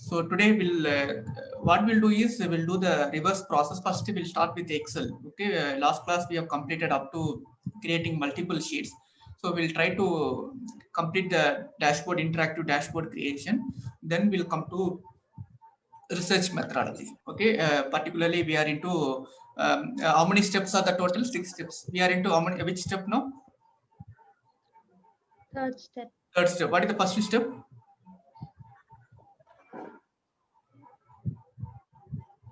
So today what we'll do is we'll do the reverse process. First, we'll start with Excel. Okay, last class we have completed up to creating multiple sheets. So we'll try to complete the dashboard, interactive dashboard creation. Then we'll come to research methodology. Okay, particularly we are into how many steps are the total? 6 steps. We are into how many? Which step now? Third step. Third step. What is the first step?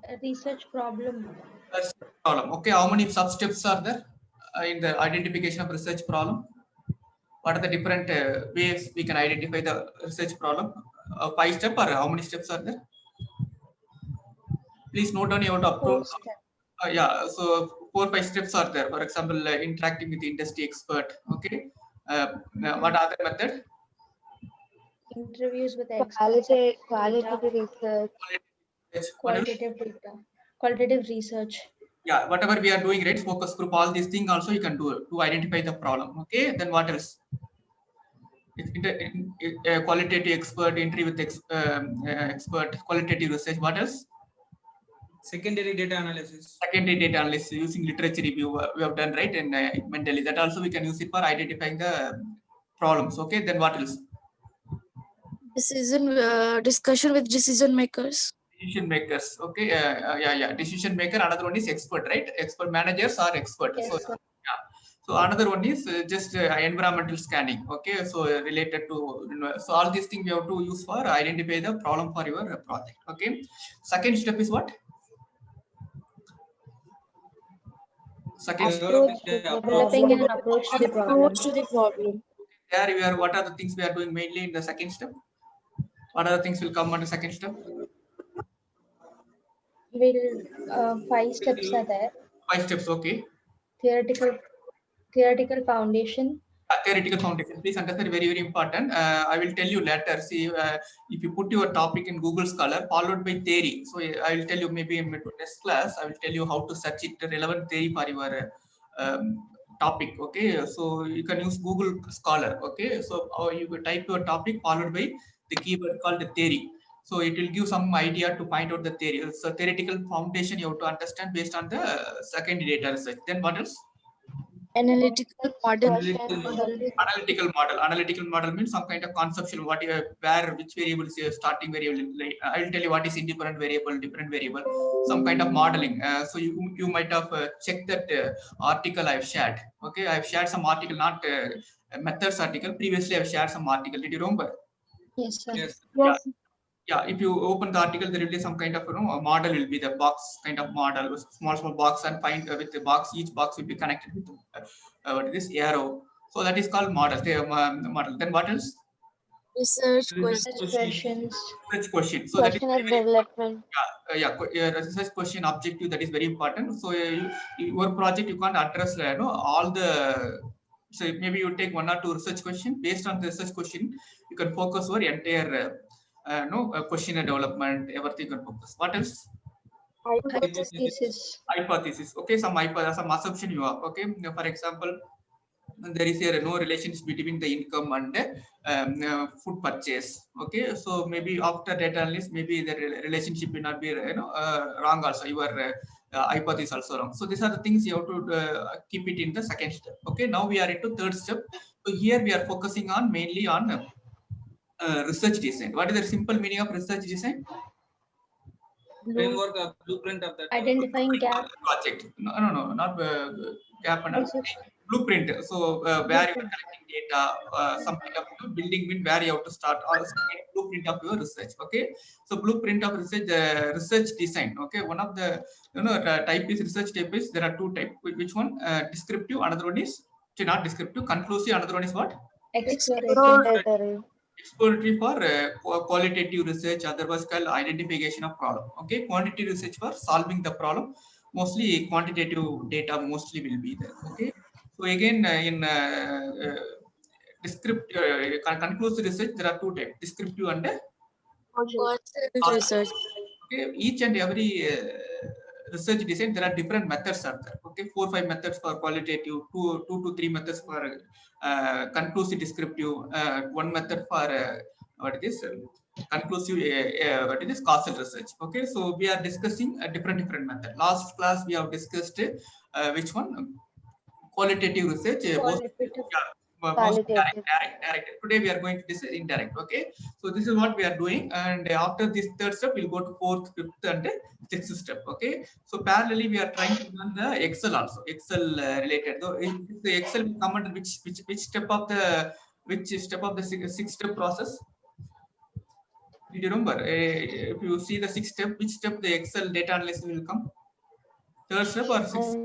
A research problem. Research problem. Okay, how many sub steps are there in the identification of research problem? What are the different ways we can identify the research problem? 5 step or how many steps are there? Please note down your approach. 4 step. Yeah, so 4-5 steps are there. For example, interacting with the industry expert. Okay, what other method? Interviews with experts. Qualitative research. Qualitative data. Qualitative research. Yeah, whatever we are doing, right? Focus group, all these things also you can do to identify the problem. Okay, then what else? Qualitative expert, entry with expert, qualitative research. What else? Secondary data analysis. Secondary data analysis using literature review we have done, right? And mentally that also we can use it for identifying the problems. Okay, then what else? Discussion with decision makers. Decision makers. Okay, yeah. Decision maker. Another one is expert, right? Expert managers are expert. Yes, So sir. yeah. So another one is just environmental scanning. Okay, so related to so all these things we have to use for identify the problem for your project. Okay. Second step is what? Second step. Developing an approach to the problem. There we are. What are the things we are doing mainly in the second step? What other things will come on the second step? Will 5 steps are there. 5 steps. Okay. Theoretical foundation. Theoretical foundation. Please understand, very, very important. I will tell you later. See, if you put your topic in Google Scholar followed by theory. So I will tell you maybe in next class, I will tell you how to search it, relevant theory for your topic. Okay. So you can use Google Scholar. Okay. So you will type your topic followed by the keyword called the theory. So it will give some idea to find out the theory. So theoretical foundation you have to understand based on the secondary data research. Then what else? Analytical model. Analytical model means some kind of conceptual which variables is starting variable. I will tell you what is independent variable, different variable, some kind of modeling. So you might have checked that article I've shared. Okay, I've shared some article, not methods article. Previously I've shared some article. Did you remember? Yes, sir. Yes. Yeah, if you open the article, there will be some kind of a model will be the box kind of model with small box, and find with the box, each box will be connected with what is this arrow. So that is called model. Model. Then what else? Research Questions. Research question. So that is of development. research question objective, that is very important. So your project you can't address all the. So maybe you take 1 or 2 research question. Based on the research question, you can focus your entire question and development, everything you can focus. What else? Hypothesis. Okay, some assumption you have. Okay, for example, there is no relationship between the income and food purchase. Okay, so maybe after data analysis, maybe the relationship will not be wrong. Also, your hypothesis also wrong. So these are the things you have to keep it in the second step. Okay, now we are into third step. So here we are focusing on mainly on research design. What is the simple meaning of research design? Framework of blueprint of that. Identifying gap. Project. No, not gap and blueprint. So where you are collecting data, some kind of building in where you have to start, or some kind of blueprint of your research. Okay, so blueprint of research, research design. Okay, one of the type is research type is there are 2 types. Which one? Descriptive. Another one is not descriptive. Conclusive. Another one is what? Exploratory. Exploratory for qualitative research, otherwise called identification of problem. Okay, quantitative research for solving the problem. Mostly quantitative data mostly will be there. Okay, so again in descriptive conclusive research there are 2 types: descriptive and research. okay, each and every research design there are different methods are there. Okay, 4-5 methods for qualitative, 2 to 3 methods for conclusive descriptive, 1 method for what it is conclusive what is causal research. Okay, so we are discussing a different method. Last class we have discussed which one? Qualitative research, Qualitative. most Qualitative. direct. Today we are going to discuss indirect. Okay, so this is what we are doing, and after this third step, we'll go to fourth, fifth, and sixth step. Okay, so parallelly we are trying to run the Excel also, Excel related. So if the Excel will come under which step of the six step process? Did you remember? If you see the sixth step, which step the Excel data analysis will come? Third step or sixth?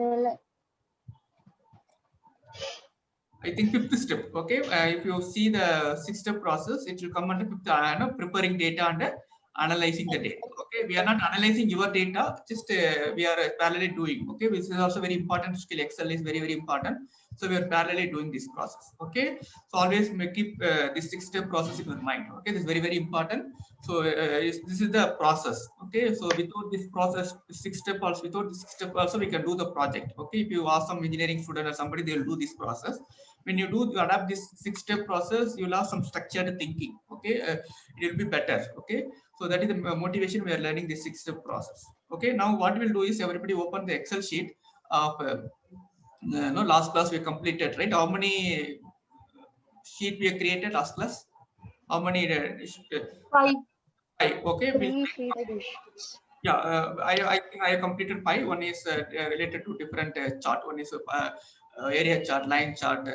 I think fifth step. Okay, if you see the sixth step process, it will come under fifth, preparing data and analyzing the data. Okay, we are not analyzing your data, just we are parallelly doing. Okay, which is also very important skill. Excel is very important. So we are parallelly doing this process. Okay, so always keep this six step process in your mind. Okay, this is very important. So this is the process. Okay, so without this process, six step also, without this six step also, we can do the project. Okay, if you ask some engineering student or somebody, they will do this process. When you adapt this six step process, you'll have some structured thinking. Okay, it will be better. Okay, so that is the motivation we are learning this six step process. Okay, now what we'll do is everybody open the Excel sheet of no, last class we completed, right? How many sheet we have created last class? How many? 5. Five. Okay, we'll 3 sheets. yeah, I think I have completed five. One is related to different chart. One is area chart, line chart,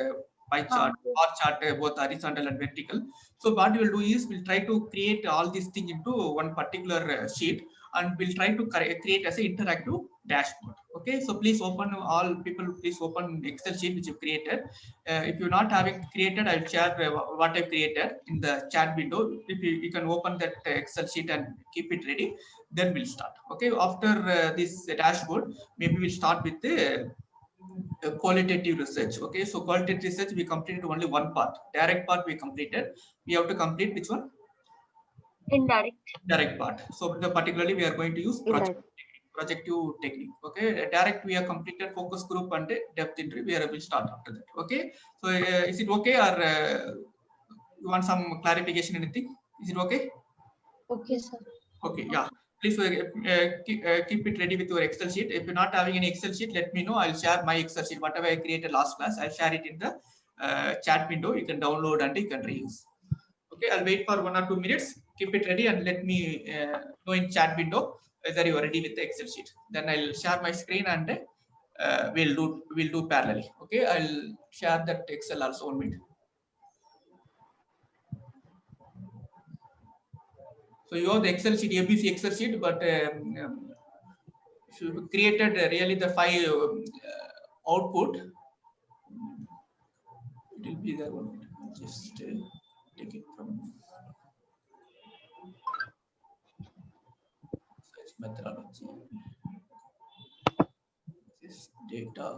pie chart, bar chart, both horizontal and vertical. So what we will do is we'll try to create all these things into one particular sheet, and we'll try to create as an interactive dashboard. Okay, so please open, all people, please open Excel sheet which you created. If you're not having created, I'll share what I've created in the chat window. If you can open that Excel sheet and keep it ready, then we'll start. Okay, after this dashboard, maybe we'll start with the qualitative research. Okay, so qualitative research we completed only one part. Direct part we completed. We have to complete which one? Indirect. Direct part. So particularly we are going to use projective technique. Okay, direct we have completed focus group and depth entry. We will start after that. Okay, so is it okay, or you want some clarification, anything? Is it okay? Okay, sir. Okay, yeah. Please keep it ready with your Excel sheet. If you're not having any Excel sheet, let me know. I'll share my Excel sheet. Whatever I created last class, I'll share it in the chat window. You can download and you can reuse. Okay, I'll wait for 1 or 2 minutes. Keep it ready and let me know in chat window whether you are ready with the Excel sheet. Then I'll share my screen and we'll do parallelly. Okay, I'll share that Excel also on minute. So you have the Excel sheet, ABC Excel sheet, but if you created really the five output, it will be there. One minute. Just take it from search methodology. This data.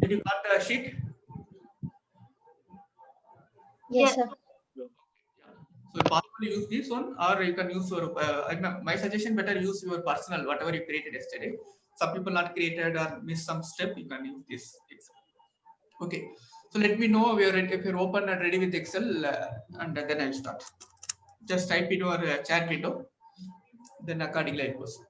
Did you got the sheet? Yes, sir. So you possibly use this one, or you can use your. My suggestion: better use your personal, whatever you created yesterday. Some people not created or miss some step. You can use this Excel. Okay. So let me know if you're open and ready with Excel, and then I'll start. Just type in your chat window. Then accordingly it goes.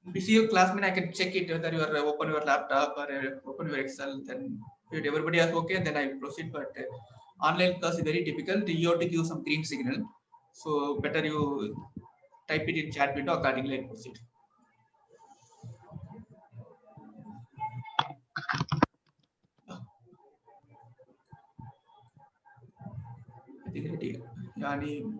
If you see your classmate, I can check it whether you are open your laptop or open your Excel. Then if everybody is okay, then I will proceed. But online class is very difficult. You have to give some green signal. So better you type it in chat window, accordingly and proceed. I think ready. Yani,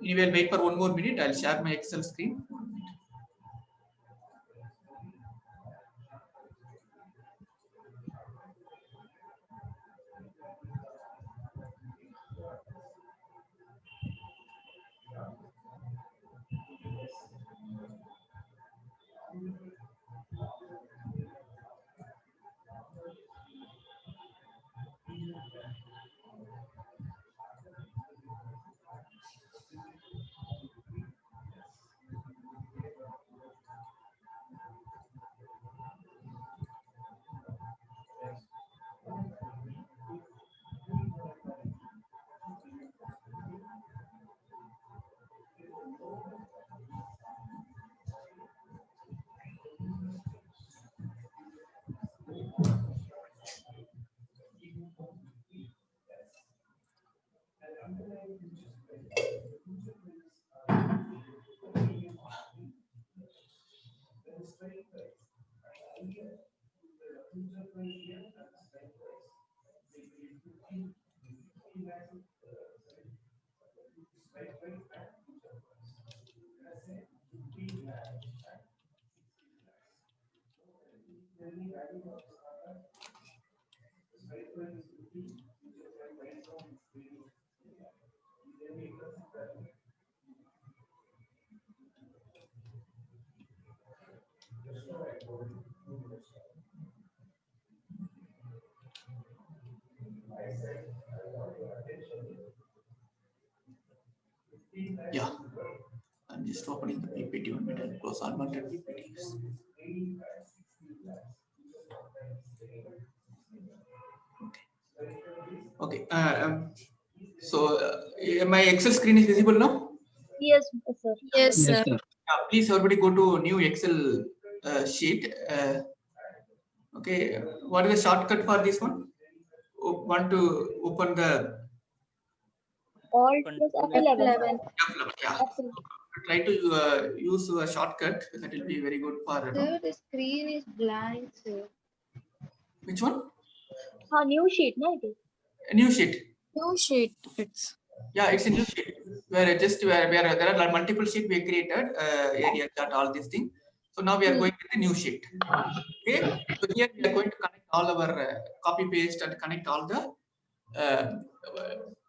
anyway, I'll wait for 1 more minute. I'll share my Excel screen. Yeah, I'm just opening the PPT. 1 minute. I'll close unwanted PPTs. Okay. So my Excel screen is visible now. Yes, sir. Yes, Yes, sir. sir. Please everybody go to new Excel sheet. Okay, what is the shortcut for this one? Want to open the Alt plus F11. F11, yeah. Try to use a shortcut. That will be very good for Sir, the screen is blank, sir. which one? New sheet, no? It is. A new sheet. New sheet. It's Yeah, it's a new sheet where where there are multiple sheet we created, area chart, all these things. So now we are going with the new sheet. Okay, so here we are going to connect all our copy paste and connect all the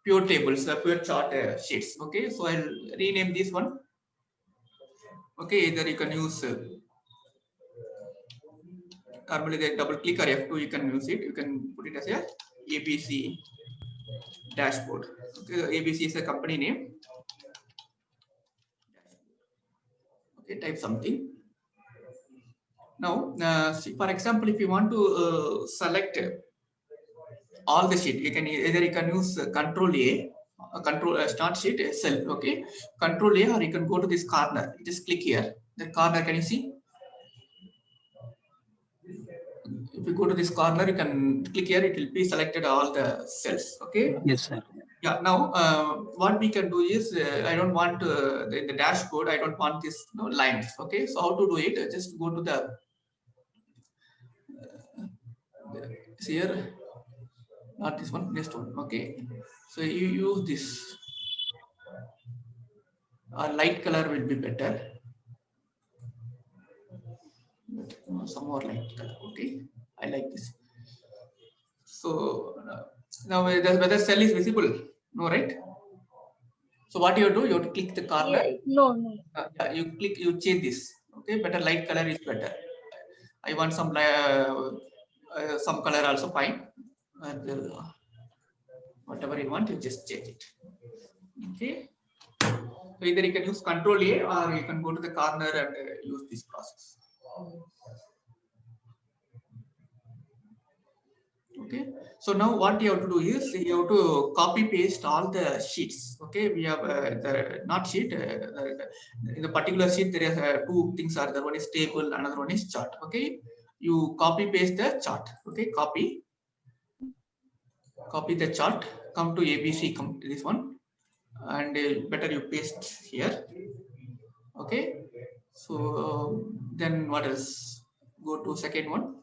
pure tables, pure chart sheets. Okay, so I'll rename this one. Okay, either you can use normally the double click or F2, you can use it. You can put it as a ABC dashboard. Okay, ABC is a company name. Okay, type something. Now, see, for example, if you want to select all the sheet, you can either use Control A, Control Start Sheet Cell. Okay, Control A, or you can go to this corner. Just click here. The corner, can you see? If you go to this corner, you can click here. It will be selected all the cells. Okay. Yes, sir. Yeah. Now, what we can do is, I don't want in the dashboard. I don't want this lines. Okay. So how to do it? Just go to the here, not this one, next one. Okay. So you use this. Light color will be better. Some more light color. Okay. I like this. So now whether cell is visible? No, right? So what you do? You have to click the corner. Yeah, no. Yeah, you click, you change this. Okay, better light color is better. I want some color also fine. And whatever you want, you just change it. Okay. So either you can use Control A or you can go to the corner and use this process. Okay. So now what you have to do is you have to copy paste all the sheets. Okay. We have the not sheet. In the particular sheet, there is two things are there. One is table, another one is chart. Okay. You copy paste the chart. Okay. Copy the chart. Come to ABC. Come to this one, and better you paste here. Okay. So then what else? Go to second one.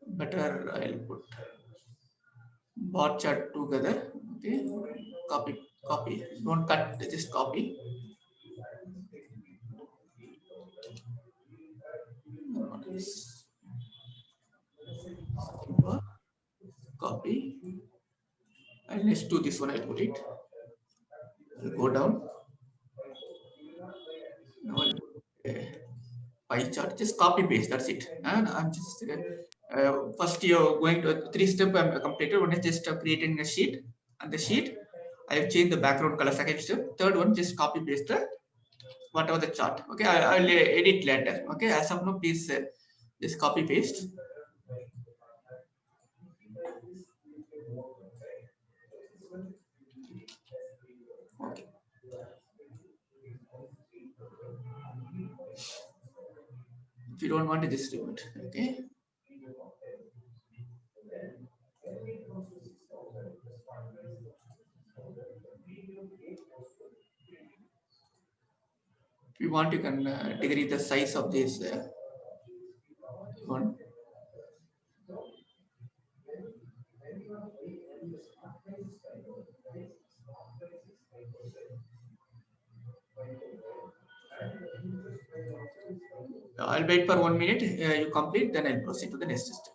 Better I'll put bar chart together. Okay. Copy. Don't cut, just copy. Copy. And let's do this one. I'll put it. I'll go down. Now I'll put pie chart. Just copy paste. That's it. And I'm just first you're going to 3 steps I'm completed. One is just creating a sheet, and the sheet I have changed the background color. Second step. Third one, just copy paste the whatever the chart. Okay, I'll edit later. Okay, as of now, please just copy paste. Okay. If you don't want to, just remove it. Okay. want, you can decrease the size of this one. I'll wait for 1 minute. You complete, then I'll proceed to the next step.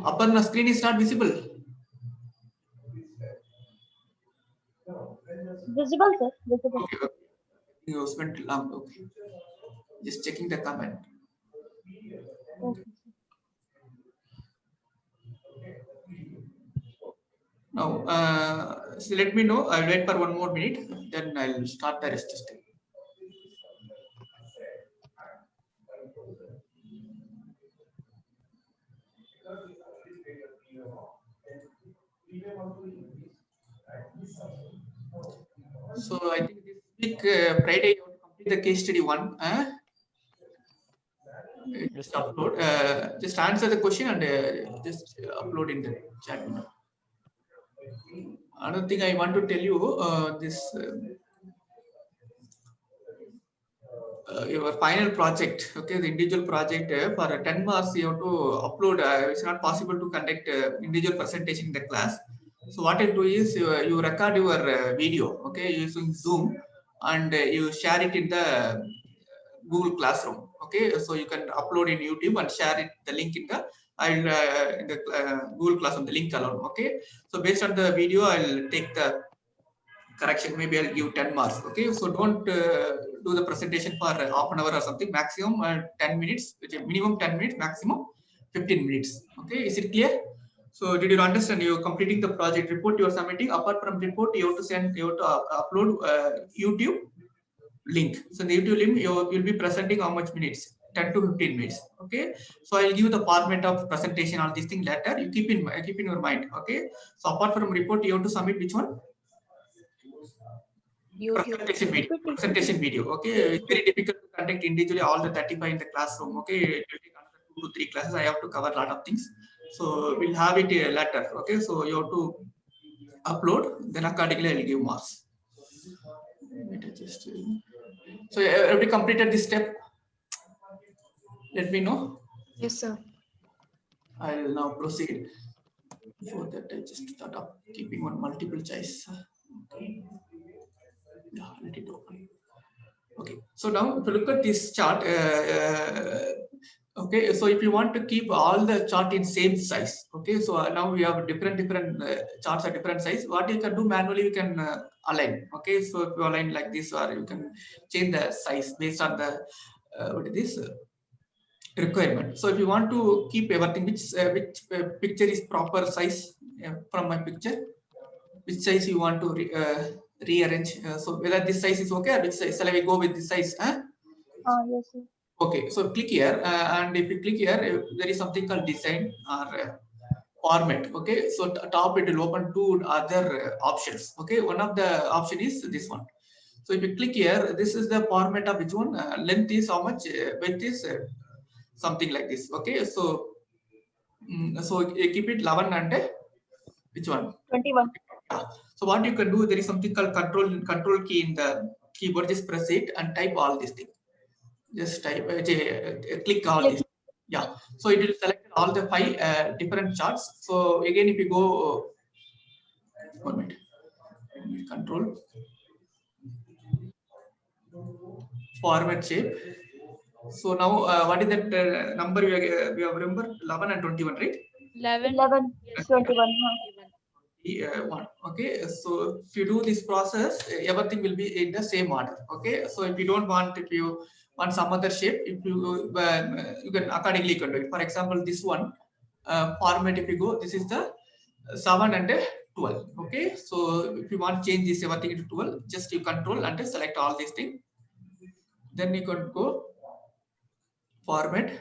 Upper screen is not visible. Visible, sir. Visible. Okay. You spent long. Okay. Just checking the comment. Okay. Now, so let me know. I'll wait for 1 more minute. Then I'll start the rest step. So I think this week Friday you have to complete the case study 1. Just upload. Just answer the question and just upload in the chat window. Another thing I want to tell you, your final project, okay, the individual project for 10 marks you have to upload. It's not possible to conduct individual presentation in the class. So what I do is you record your video, okay, using Zoom, and you share it in the Google Classroom, okay. So you can upload in YouTube and share it, the link in the Google Classroom, the link alone, okay. So based on the video, I'll take the correction. Maybe I'll give 10 marks, okay. So don't do the presentation for half an hour or something. Maximum 10 minutes, minimum 10 minutes, maximum 15 minutes, okay. Is it clear? So did you understand? You're completing the project report you're submitting. Apart from report, you have to upload YouTube link. So the YouTube link you'll be presenting how much minutes? 10 to 15 minutes, okay. So I'll give the format of presentation, all these things later. You keep in your mind, okay. So apart from report, you have to submit which one? Presentation video, okay. It's very difficult to conduct individually all the 35 in the classroom, okay. It will take another 2 to 3 classes. I have to cover a lot of things, so we'll have it later, okay. So you have to upload, then accordingly I'll give marks. So have we completed this step? Let me know. Yes, sir. I will now proceed. Before that, I just start up keeping one multiple choice. Okay. Yeah, let it open. Okay. So now, if you look at this chart, okay. So if you want to keep all the chart in same size, okay. So now we have different charts at different size. What you can do manually, you can align. Okay. So if you align like this, or you can change the size based on the what is this? Requirement. So if you want to keep everything, which picture is proper size from my picture, which size you want to rearrange. So whether this size is okay, or which size shall I go with this size? Yes, sir. Okay, so click here, and if you click here, there is something called design or format. Okay, so top it will open 2 other options. Okay, one of the option is this one. So if you click here, this is the format of which one? Length is how much? Width is something like this. Okay, so so you keep it 11 and which one? 21. So what you can do, there is something called control key in the keyboard. Just press it and type all these things. Just type click all this. Yeah, so it will select all the 5 different charts. So again, if you go 1 minute, control format shape. So now what is that number we have remember? 11 and 21, right? 11, 21. One. Okay, so if you do this process, everything will be in the same order. Okay, so if you don't want, if you want some other shape, if you you can accordingly can do it. For example, this one format, if you go, this is the 7 and 12. Okay, so if you want to change this everything into 12, just you control and select all these things. Then you can go format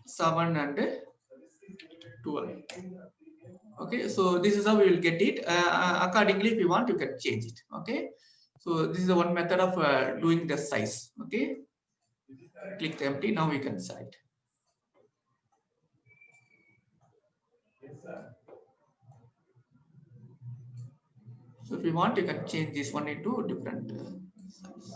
7 and 12. Okay, so this is how we will get it. Accordingly, if you want, you can change it. Okay, so this is the one method of doing the size. Okay, click the empty. Now we can select. So if you want, you can change this one into different size.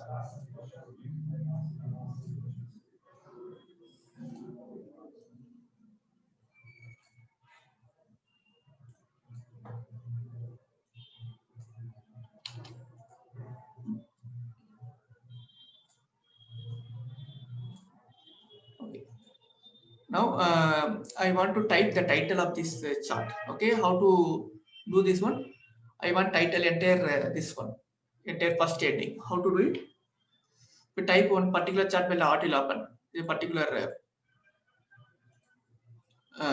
Okay. Now I want to type the title of this chart. Okay, how to do this one? I want title entire this one, entire first heading. How to do it? We type one particular chart will art will open a particular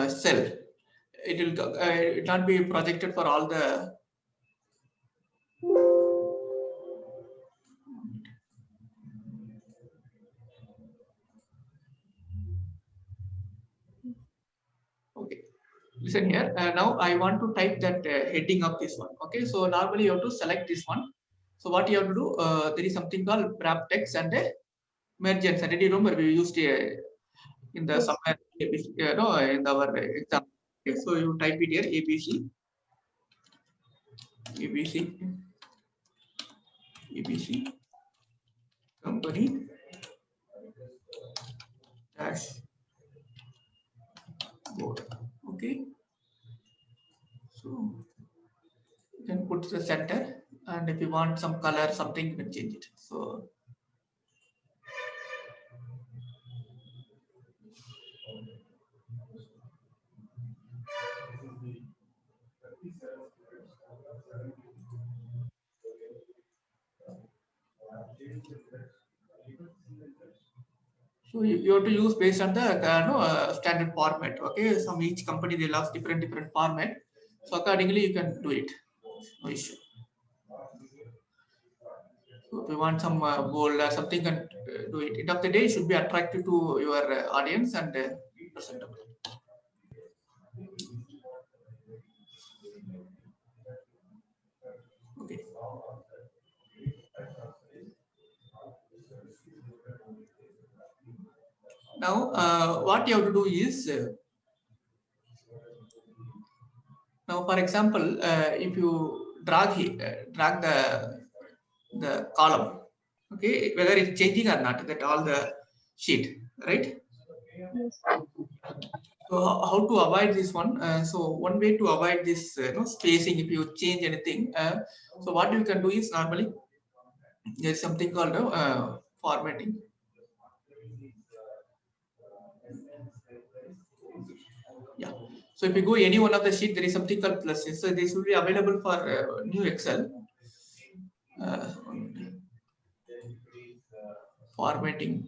cell. It not be projected for all the. Okay, listen here. Now I want to type that heading of this one. Okay, so normally you have to select this one. So what you have to do? There is something called wrap text and merge and already remember we used in the somewhere no in our exam. Okay, so you type it here ABC company dash board. Okay, so you can put the center, and if you want some color something you can change it. So you have to use based on the standard format. Okay, some each company they love different format. So accordingly you can do it. No issue. So if you want some bold or something, can do it. End of the day, it should be attractive to your audience and presentable. Okay. Now, what you have to do is now, for example, if you drag the column, okay, whether it's changing or not, that all the sheet, right? Yes. So how to avoid this one? So one way to avoid this spacing, if you change anything, so what you can do is normally there's something called formatting. Yeah. So if you go any one of the sheet, there is something called pluses. So this will be available for new Excel. Formatting.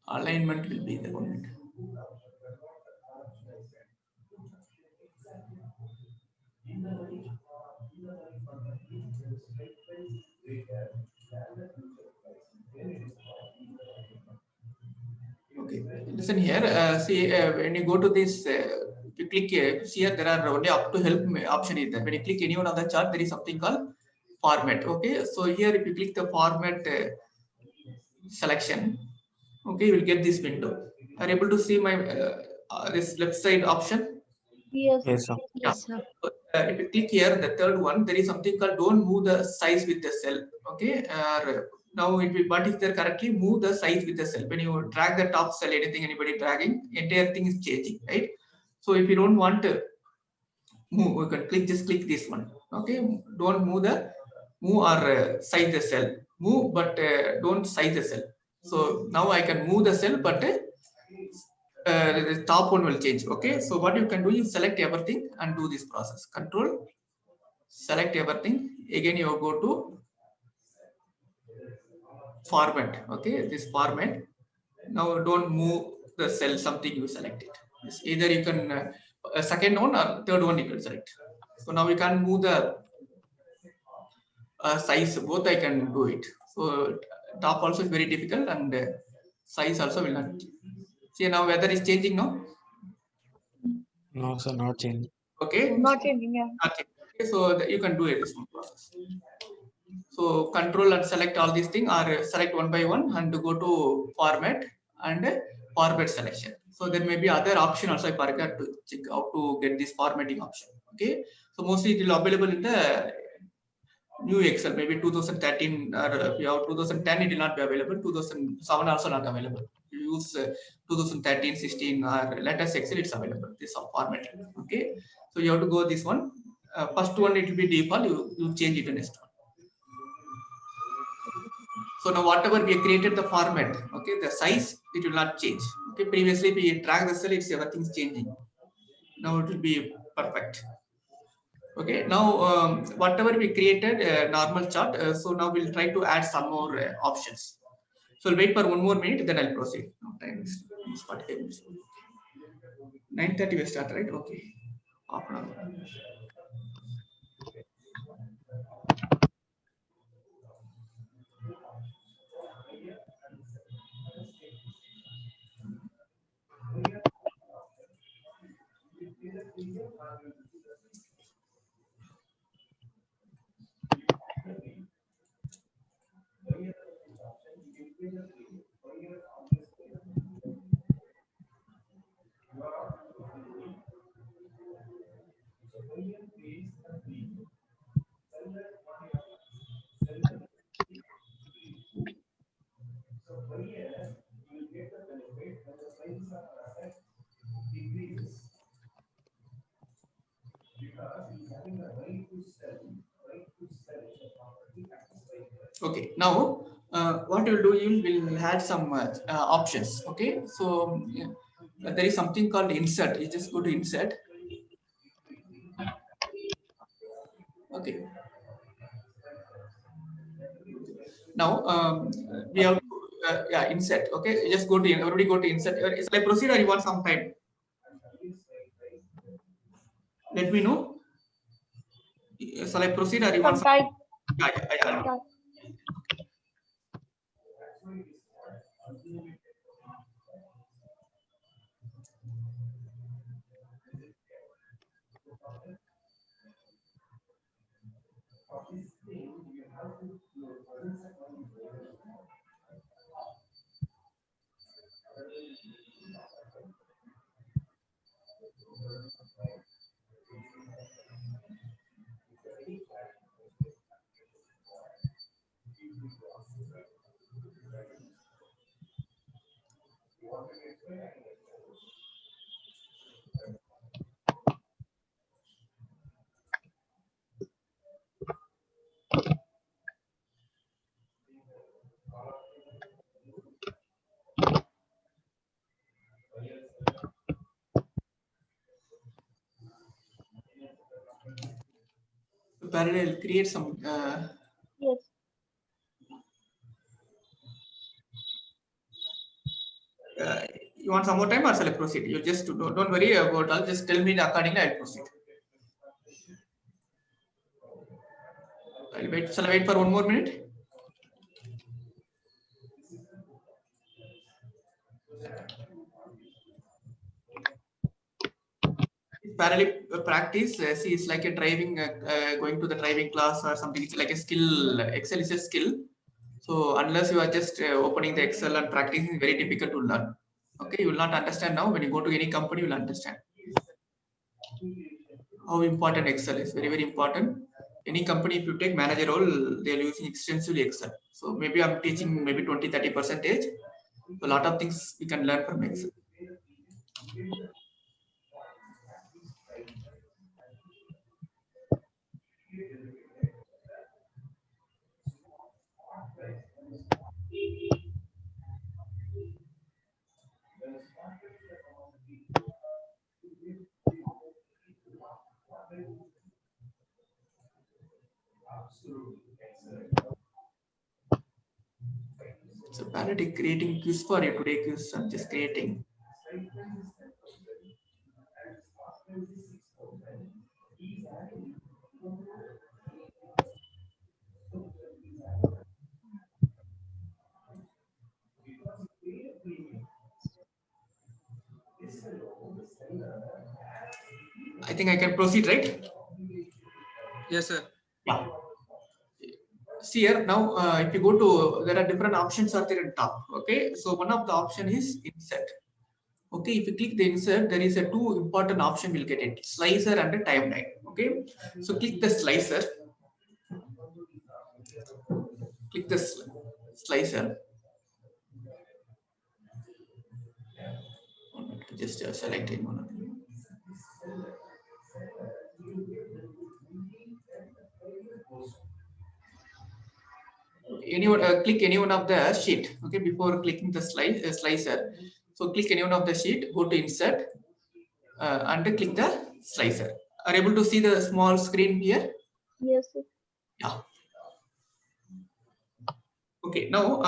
Alignment will be the one. Okay, listen here. See, when you go to this, you click here. See here, there are only up to help option is there. When you click any one of the chart, there is something called format. Okay, so here if you click the format selection, okay, you will get this window. Are you able to see my this left side option? Yes. Yes, sir. Yes, sir. So, if you click here, the third one, there is something called don't move the size with the cell. Okay, now what is there correctly? Move the size with the cell. When you drag the top cell, anything anybody dragging, entire thing is changing, right? So if you don't want to move, you can just click this one. Okay, don't move or size the cell. Move, but don't size the cell. So now I can move the cell, but the top one will change. Okay, so what you can do is select everything and do this process. Control, select everything. Again, you go to format. Okay, this format. Now don't move the cell. Something you select it. Either you can second one or third one you can select. So now you can move the size. Both I can do it. So top also is very difficult and size also will not. See now weather is changing now. No, sir, not changing. Okay. Not changing, yeah. Okay. So you can do it this one process. So So control and select all these things, or select one by one and go to format and format selection. So there may be other option also. I forgot to check how to get this formatting option. Okay, so mostly it will available in the new Excel, maybe 2013 or if you have 2010, it will not be available. 2007 also not available. You use 2013, 16 or latest Excel, it's available. This format. Okay, so you have to go this one. First one it will be default. You change it to next one. So now whatever we created the format, okay, the size it will not change. Okay, previously we drag the cell, it's everything's changing. Now it will be perfect. Okay, now whatever we created normal chart, so now we'll try to add some more options. So I'll wait for 1 more minute, then I'll proceed. No time is 45 minutes. 9:30 we start, right? Okay, half an hour. Okay, now what you'll do, you will add some options. Okay, so there is something called insert. You just go to insert. Okay. Now we have to, yeah, insert. Okay, you just go to already go to insert. Shall I proceed or you want some time? Let me know. Shall I proceed or you want some time? Yeah. Parallel, create some. Yes. You want some more time or shall I proceed? You just don't worry about all. Just tell me accordingly. I'll proceed. I'll wait. Shall I wait for 1 more minute? Parallel practice. See, it's like a driving, going to the driving class or something. It's like a skill. Excel is a skill. So unless you are just opening the Excel and practicing, it's very difficult to learn. Okay, you will not understand now. When you go to any company, you will understand how important Excel is. Very, very important. Any company, if you take manager role, they are using extensively Excel. So maybe I'm teaching maybe 20-30%. So a lot of things we can learn from Excel. So Paradig creating quiz for you today. Quiz I'm just creating. I think I can proceed, right? Yes, sir. Yeah. see here now, if you go to, there are different options are there in top. Okay, so one of the option is insert. Okay, if you click the insert, there is a two important option will get it, slicer and a timeline. Okay, so click the slicer. Click the slicer. Just select in one of them. Anyone click any one of the sheet. Okay, before clicking the slicer. So click any one of the sheet. Go to insert and click the slicer. Are you able to see the small screen here? Yes, sir. Yeah. Okay, now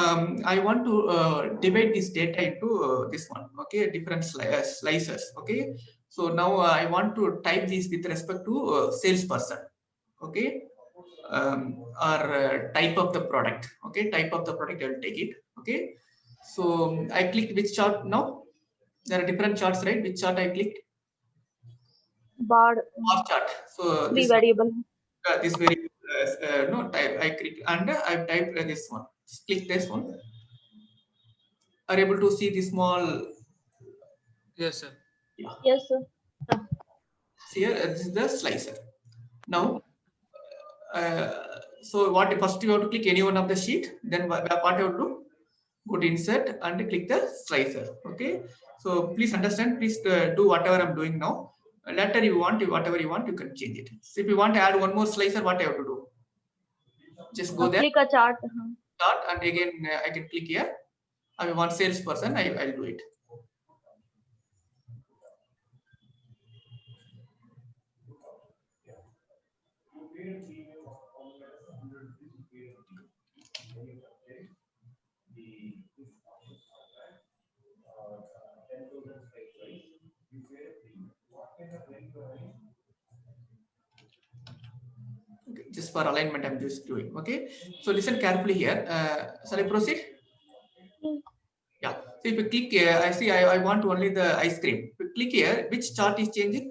I want to divide this data into this one. Okay, different slices. Okay, so now I want to type this with respect to salesperson. Okay, or type of the product. Okay, type of the product, I will take it. Okay, so I click which chart now? There are different charts, right? Which chart I clicked? Bar Chart. So three this variable. this very no type I click and I type this one. Click this one. Are able to see the small? Yes, sir. Yeah. Yes, sir. See here, this is the slicer. Now, so what first you have to click any one of the sheet. Then what you have to do? Go to insert and click the slicer. Okay. So please understand. Please do whatever I'm doing now. Later you want whatever you want, you can change it. So if you want to add one more slicer, what I have to do? Just go there. Click a chart. Start and again I can click here. I want salesperson. I'll do it. Okay, just for alignment, I'm just doing. Okay, so listen carefully here. Shall I proceed? Yeah. So if you click here, I see I want only the ice cream. If you click here, which chart is changing?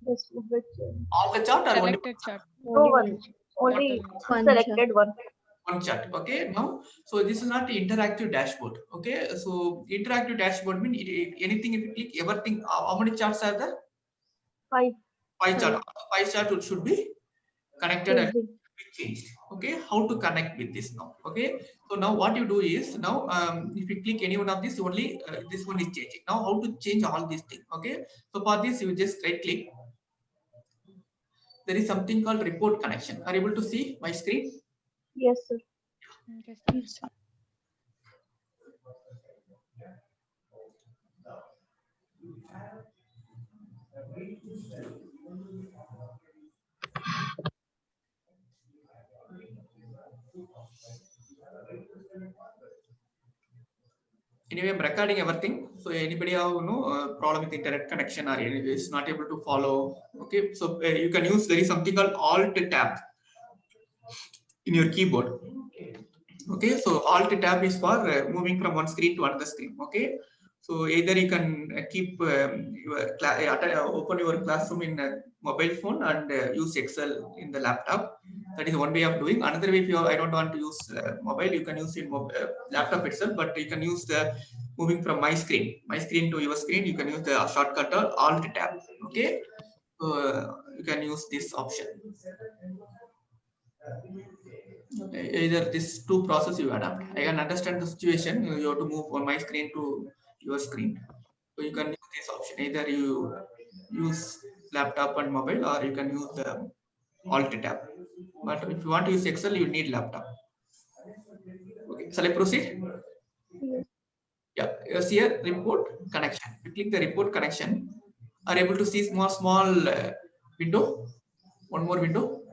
This which All the chart or only Selected chart. no one. Only One selected one. one chart? Okay. Now, so this is not the interactive dashboard. Okay. So interactive dashboard means anything if you click everything. How many charts are there? 5. Five chart. Five chart should be connected and Changing. be changed. Okay, how to connect with this now? Okay, so now what you do is now if you click any one of this, only this one is changing. Now how to change all these things? Okay, so for this you just right click. There is something called report connection. Are you able to see my screen? Yes, sir. Yes. Anyway, I'm recording everything. So anybody have problem with internet connection or is not able to follow? Okay, so you can use, there is something called Alt Tab in your keyboard. Okay, so Alt Tab is for moving from one screen to another screen. Okay, so either you can keep open your classroom in a mobile phone and use Excel in the laptop. That is one way of doing. Another way, if you I don't want to use mobile, you can use in laptop itself, but you can use the moving from my screen to your screen. You can use the shortcut or Alt Tab. Okay, so you can use this option. Either these two process you adapt. I can understand the situation. You have to move from my screen to your screen. So you can use this option. Either you use laptop and mobile, or you can use the Alt Tab. But if you want to use Excel, you need laptop. Okay, shall I proceed? Yeah, you see here report connection. You click the report connection. Are able to see small window. One more window.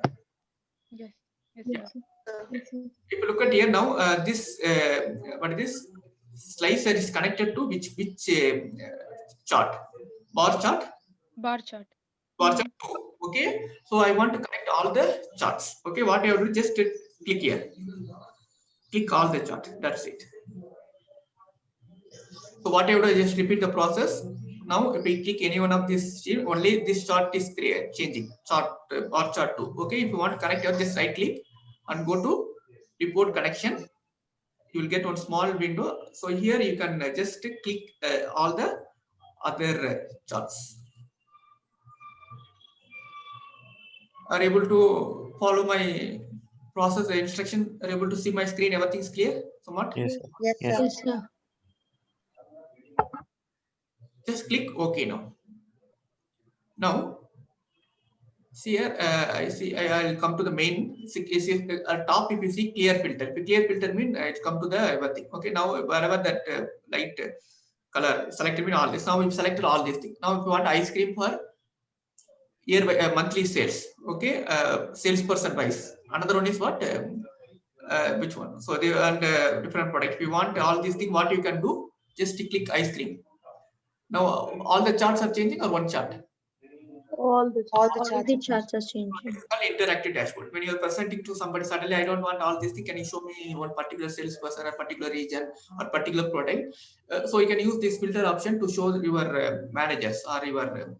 Yes. Yes. Yeah. Sir. If you look at here now, this what is this slicer is connected to which chart? Bar chart? Bar chart. Bar chart 2. Okay, so I want to connect all the charts. Okay, what I have to do, just click here. Click all the chart. That's it. So what I have to do, just repeat the process. Now, if we click any one of this, only this chart is changing. Chart bar chart 2. Okay, if you want to connect, just right click and go to report connection. You will get one small window. So here you can just click all the other charts. Are able to follow my process instruction? Are able to see my screen? Everything's clear? Somewhat? Yes, sir. Yes, Yes. sir. Yes, sir. Just click OK now. Now, see here, I see. I'll come to the main. See, at top, if you see clear filter. If clear filter mean it's come to the everything. Okay. Now, wherever that light color selected mean all this. Now we've selected all these things. Now, if you want ice cream for year by monthly sales. Okay. Salesperson wise. Another one is what? Which one? So they and different product. If you want all these things, what you can do? Just click ice cream. Now, all the charts are changing or one chart? All the All charts. charts are changing. It's called interactive dashboard. When you're presenting to somebody, suddenly I don't want all these things. Can you show me one particular salesperson, a particular region, or particular product? So you can use this filter option to show your managers or your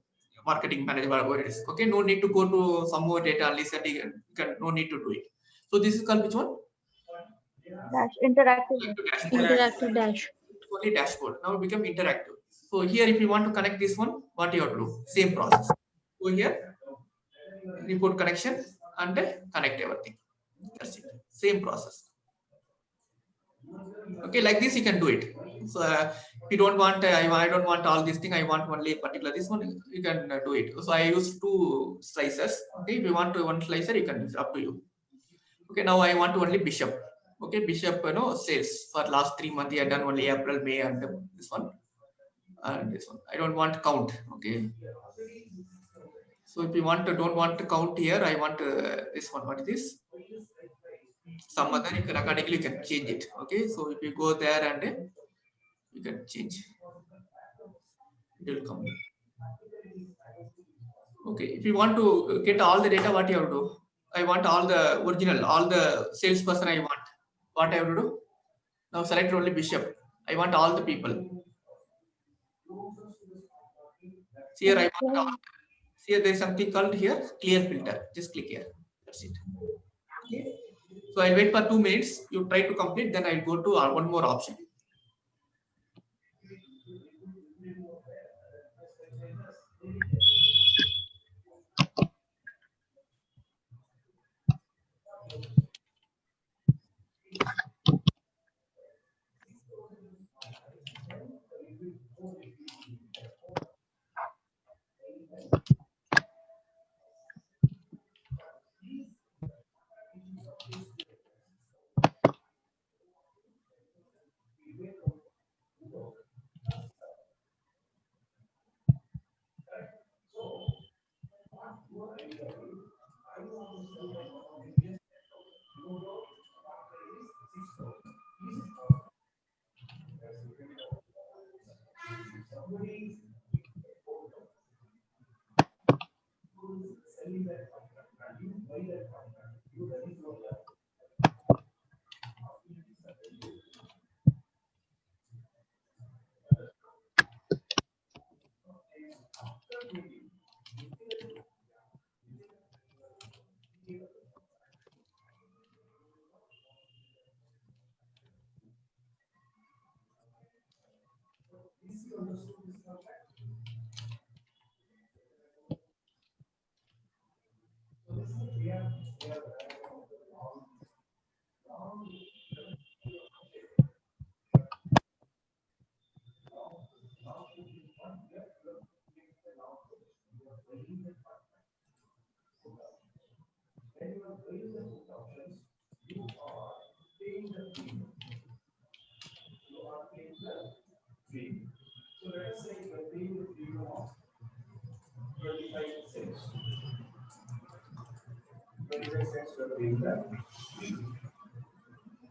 marketing manager, whatever it is. Okay, no need to go to some more data analysis. No need to do it. So this is called which one? Interactive. Dashboard. Interactive dash. Only dashboard. Now it become interactive. So here, if you want to connect this one, what you have to do? Same process. Go here, report connection, and connect everything. That's it. Same process. Okay, like this you can do it. So if you don't want, I don't want all this thing. I want only particular this one. You can do it. So I use 2 slices. Okay, if you want to one slicer, you can. It's up to you. Okay, now I want to only Bishop. Okay, Bishop, sales for last 3 months. I have done only April, May, and this one. And this one. I don't want count. Okay. So if you don't want to count here, I want this one. What is this? Some other, you can accordingly you can change it. Okay. So if you go there and you can change, it will come. Okay. If you want to get all the data, what you have to do? I want all the original, all the salesperson I want. What I have to do? Now select only Bishop. I want all the people. Here I want all. Here there is something called here clear filter. Just click here. That's it. Okay. So I'll wait for 2 minutes. You try to complete, then I'll go to one more option.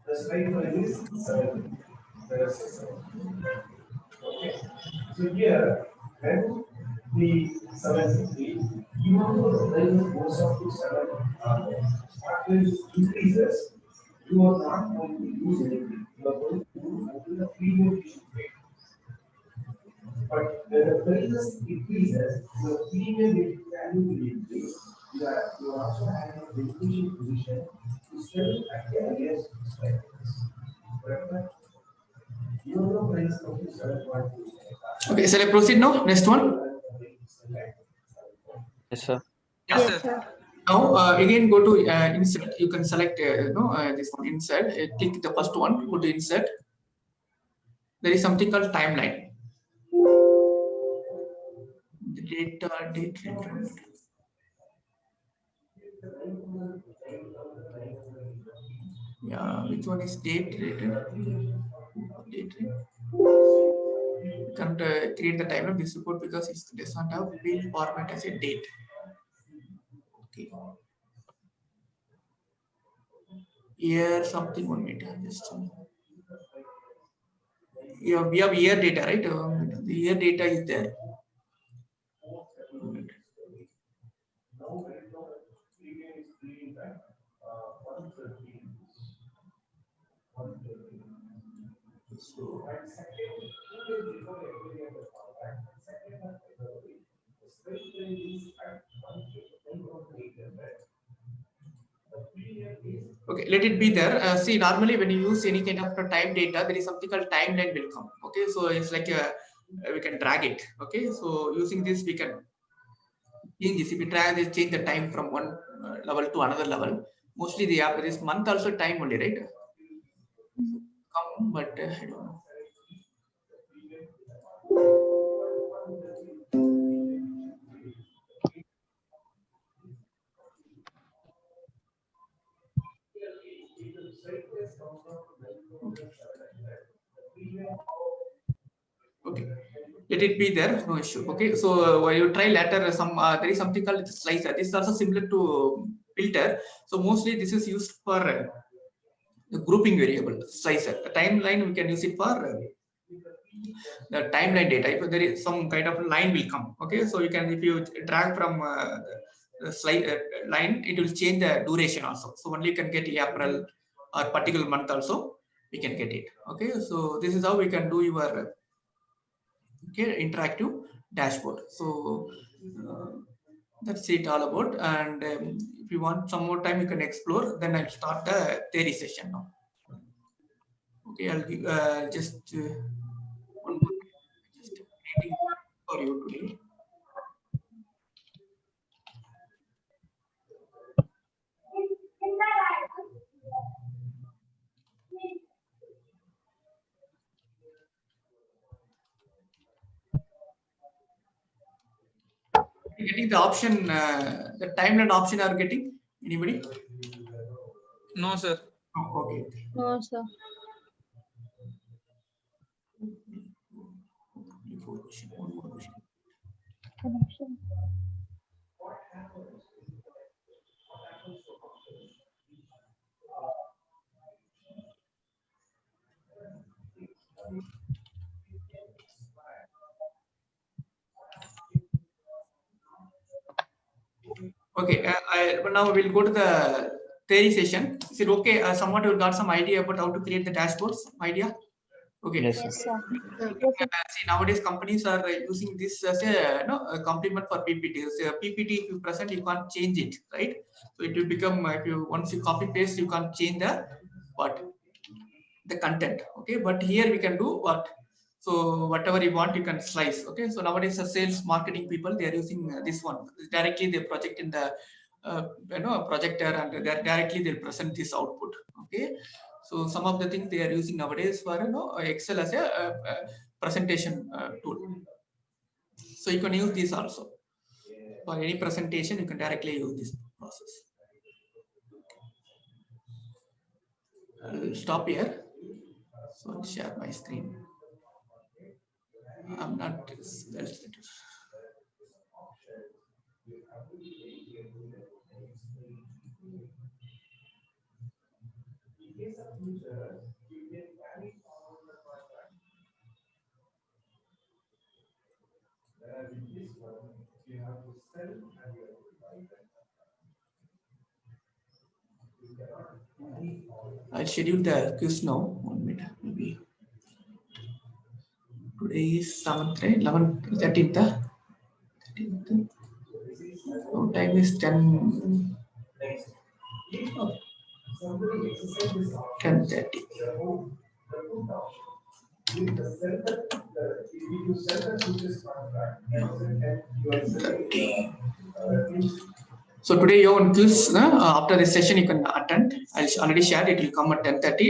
The slide value is 7. There is 7. Okay. So here, when the 750, even though the value goes up to 7, factors increases, you are not going to use anything. You are going to use only the premium you should pay. But when the prices increases, the premium value will increase. You are also having a beneficial position sell at the highest price. Correct? You know price of the seller what to say. Okay, shall I proceed now? Next one. Yes, sir. Yes, Yes, sir. sir. Now again go to insert. You can select this one insert. Click the first one. Go to insert. There is something called timeline. The date. Yeah, which one is date rated? Date rate. You can't create the timeline this report because it does not have field format as a date. Okay. Here something 1 minute. Just yeah, we have year data, right? The year data is there. So, okay, let it be there. See, normally when you use any kind of time data, there is something called timeline will come. Okay, so it's like we can drag it. Okay, so using this we can change this. If we drag this, change the time from one level to another level. Mostly the app this month also time only, right? Come, but I don't know. Okay, let it be there, no issue. Okay, so while you try later, some there is something called slicer. This is also similar to filter. So mostly this is used for the grouping variable slicer. The timeline we can use it for the timeline data. If there is some kind of line will come. Okay, so you can if you drag from the slide line, it will change the duration also. So only you can get April or particular month also we can get it. Okay, so this is how we can do your interactive dashboard. So that's it all about. And if you want some more time, you can explore. Then I'll start the theory session now. Okay, I'll give just one more just waiting for you today. Getting the option, the timeline option are getting anybody? No, sir. Oh, okay. No, sir. One more question. Connection. Okay, now we'll go to the theory session. Is it okay? Someone who got some idea about how to create the dashboards? Idea? Okay. Yes, Yes, sir. sir. Yes, sir. See, nowadays companies are using this as a complement for PPT. So PPT, if you present, you can't change it, right? So it will become if you once you copy paste, you can't change the content. Okay, but here we can do what? So whatever you want, you can slice. Okay, so nowadays the sales marketing people they are using this one directly. They project in the projector and directly they'll present this output. Okay, so some of the things they are using nowadays for Excel as a presentation tool. So you can use this also for any presentation. You can directly use this process. I'll stop here. So I'll share my screen. I'm not well set. I'll schedule the quiz now. 1 minute, maybe. Today is 7th, right? 11th, 13th. 13th. Now time is 10. Oh. somebody exercises 10:30. the put option. If the seller, if you sell the futures contract, and you are selling means So today you have one quiz. After this session, you can attend. I already shared it. Will come at 10:30.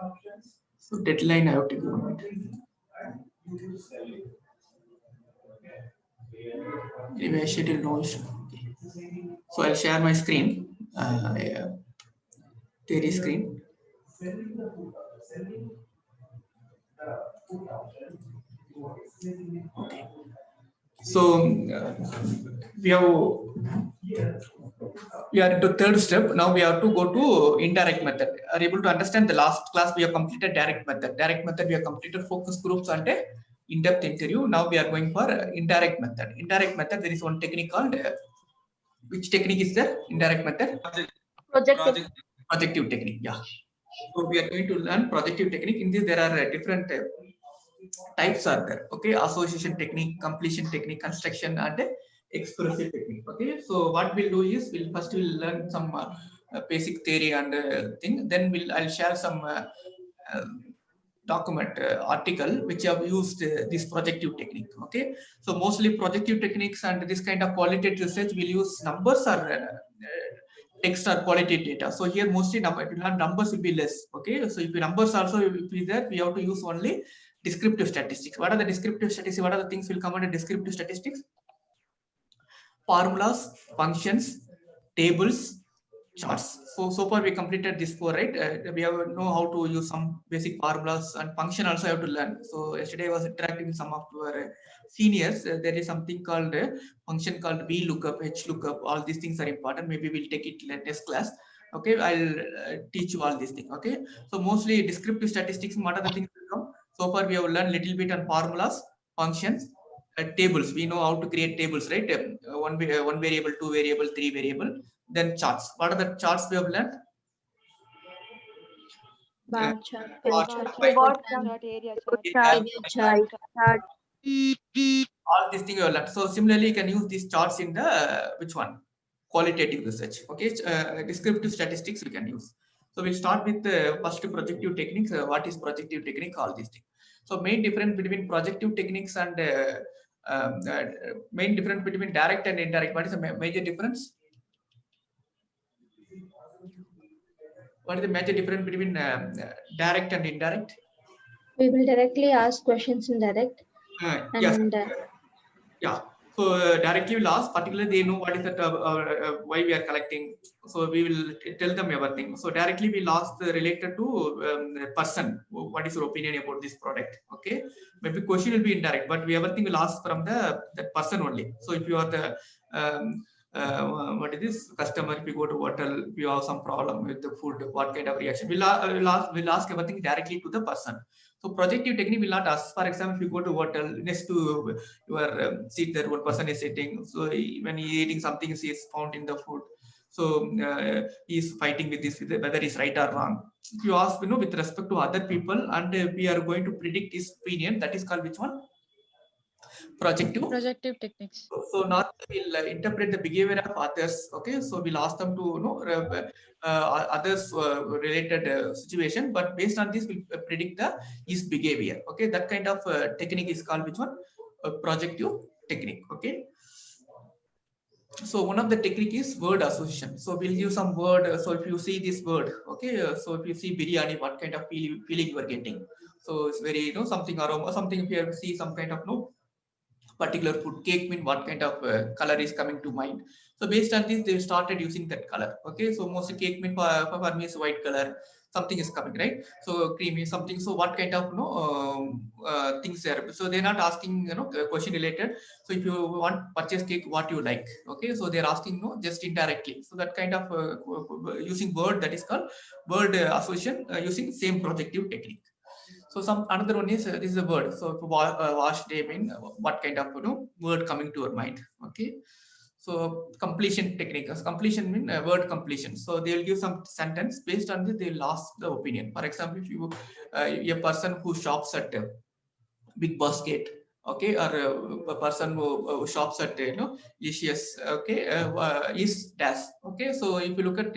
options, So deadline I have to give it. and you will sell it. Anyway, schedule no issue. Okay. So I'll share my screen. Theory screen. Selling the put option, you are explaining it. Okay. So we are into third step. Now we have to go to indirect method. Are you able to understand the last class we have completed direct method. Direct method we have completed focus groups and in-depth interview. Now we are going for indirect method. Indirect method, there is one technique called which technique is there? Indirect method? Projective. Projective technique. Yeah. So we are going to learn projective technique. In this there are different types are there. Okay, association technique, completion technique, construction, and expressive technique. Okay, so what we'll do is we'll learn some basic theory and thing. Then I'll share some document article which have used this projective technique. Okay, so mostly projective techniques and this kind of qualitative research will use numbers or text or qualitative data. So here mostly numbers will be less. Okay, so if the numbers also will be there, we have to use only descriptive statistics. What are the descriptive statistics? What are the things will come under descriptive statistics? Formulas, functions, tables, charts. So far we completed this 4, right? We have know how to use some basic formulas, and function also have to learn. So yesterday I was interacting with some of our seniors. There is something called function called VLOOKUP, HLOOKUP. All these things are important. Maybe we'll take it in the next class. Okay, I'll teach you all these things. Okay, so mostly descriptive statistics. What are the things will come? So far we have learned little bit on formulas, functions, tables. We know how to create tables, right? One variable, 2 variable, 3 variable. Then charts. What are the charts we have learned? Bar chart. Bar Pie chart, chart. area Chart. All these things you have learned. So similarly, you can use these charts in the which one? Qualitative research. Okay, descriptive statistics we can use. So we'll start with the first projective techniques. What is projective technique? All these things. So main difference between projective techniques and main difference between direct and indirect. What is the major difference? What is the major difference between direct and indirect? We will directly ask questions in direct. Yes. And Yeah. So directly we'll ask, particularly they know what is that why we are collecting. So we will tell them everything. So directly we'll ask related to person. What is your opinion about this product? Okay. Maybe question will be indirect, but everything will ask from the person only. So if you are the what is this customer? If you go to hotel, if you have some problem with the food, what kind of reaction? We'll ask everything directly to the person. So projective technique will not ask. For example, if you go to hotel, next to your seat, there one person is sitting. So when he is eating something, he is found in the food. So he is fighting with this, whether it's right or wrong. If you ask, with respect to other people, and we are going to predict his opinion, that is called which one? Projective techniques. So now we'll interpret the behavior of others. Okay, so we'll ask them to others related situation, but based on this we predict his behavior. Okay, that kind of technique is called which one? Projective technique. Okay. So one of the technique is word association. So we'll give some word. So if you see this word, okay. So if you see biryani, what kind of feeling you are getting? So it's very something aroma, something. If you see some kind of particular food, cake mean what kind of color is coming to mind. So based on this, they started using that color. Okay, so mostly cake mean for me is white color. Something is coming, right? So creamy something. So what kind of things there? So they're not asking a question related. So if you want purchase cake, what you like? Okay, so they're asking just indirectly. So that kind of using word, that is called word association using same projective technique. So another one is this is a word. So wash day mean what kind of word coming to your mind. Okay. So completion technique. Completion mean word completion. So they will give some sentence, based on this they will ask the opinion. For example, if you a person who shops at Big Basket, okay, or a person who shops at Lycius, okay, is dash. Okay, so if you look at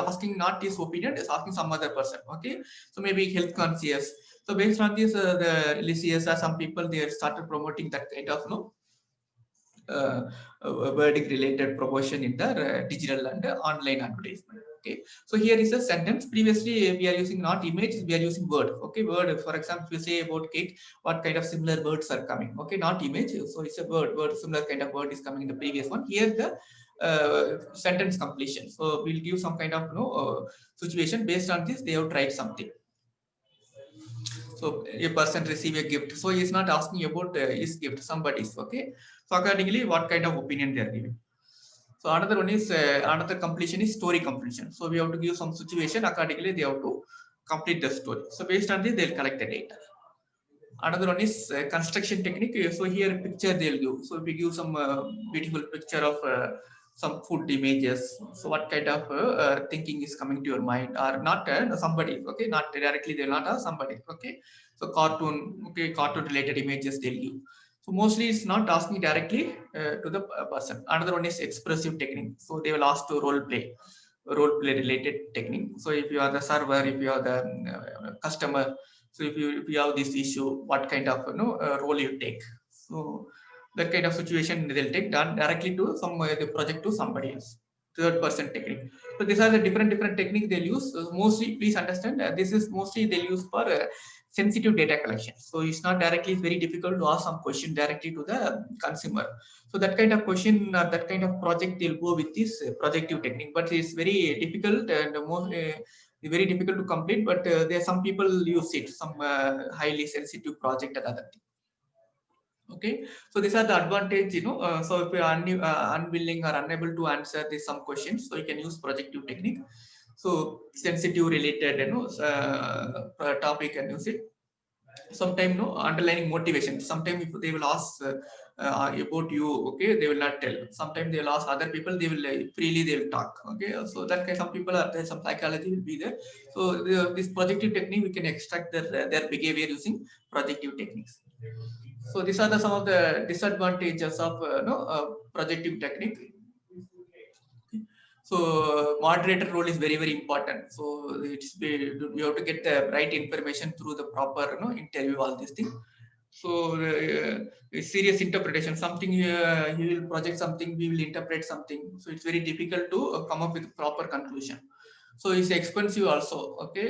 asking not his opinion, is asking some other person. Okay, so maybe health conscious. So based on this, the Lycius or some people they started promoting that kind of verdict related promotion in the digital and online advertisement. Okay, so here is a sentence. Previously we are using not image, we are using word. Okay, word. For example, if you say about cake, what kind of similar words are coming? Okay, not image, so it's a word, similar kind of word is coming in the previous one. Here the sentence completion. So we'll give some kind of situation. Based on this they have tried something. So a person receive a gift, so he is not asking about his gift, somebody's. Okay, so accordingly what kind of opinion they are giving. So another one is another completion is story completion. So we have to give some situation, accordingly they have to complete the story. So based on this they'll collect the data. Another one is construction technique. So here picture they'll give. So we give some beautiful picture of some food images. So what kind of thinking is coming to your mind, or not somebody? Okay, not directly they'll not ask somebody. Okay, so cartoon. Okay, cartoon related images they'll give. So mostly it's not asking directly to the person. Another one is expressive technique. So they will ask to role play related technique. So if you are the server, if you are the customer, so if you have this issue, what kind of role you take. So that kind of situation they'll take done directly to the project to somebody else. Third person technique. So these are the different techniques they'll use. Mostly, please understand, this is mostly they'll use for sensitive data collection. So it's not directly, it's very difficult to ask some question directly to the consumer. So that kind of question, that kind of project, they'll go with this projective technique. But it's very difficult and very difficult to complete. But there are some people use it, some highly sensitive project and other thing. Okay, so these are the advantage, so if you are unwilling or unable to answer this some questions, so you can use projective technique. So sensitive related topic and use it. Sometimes underlining motivation. Sometimes if they will ask about you, okay, they will not tell. Sometimes they will ask other people, they will freely they will talk. Okay, so that kind of people are there, some psychology will be there. So this projective technique we can extract their behavior using projective techniques. So these are some of the disadvantages of projective technique. So moderator role is very important. So you have to get the right information through the proper interview, all these things. So serious interpretation, something he will project something, we will interpret something. So it's very difficult to come up with proper conclusion. So it's expensive also. Okay,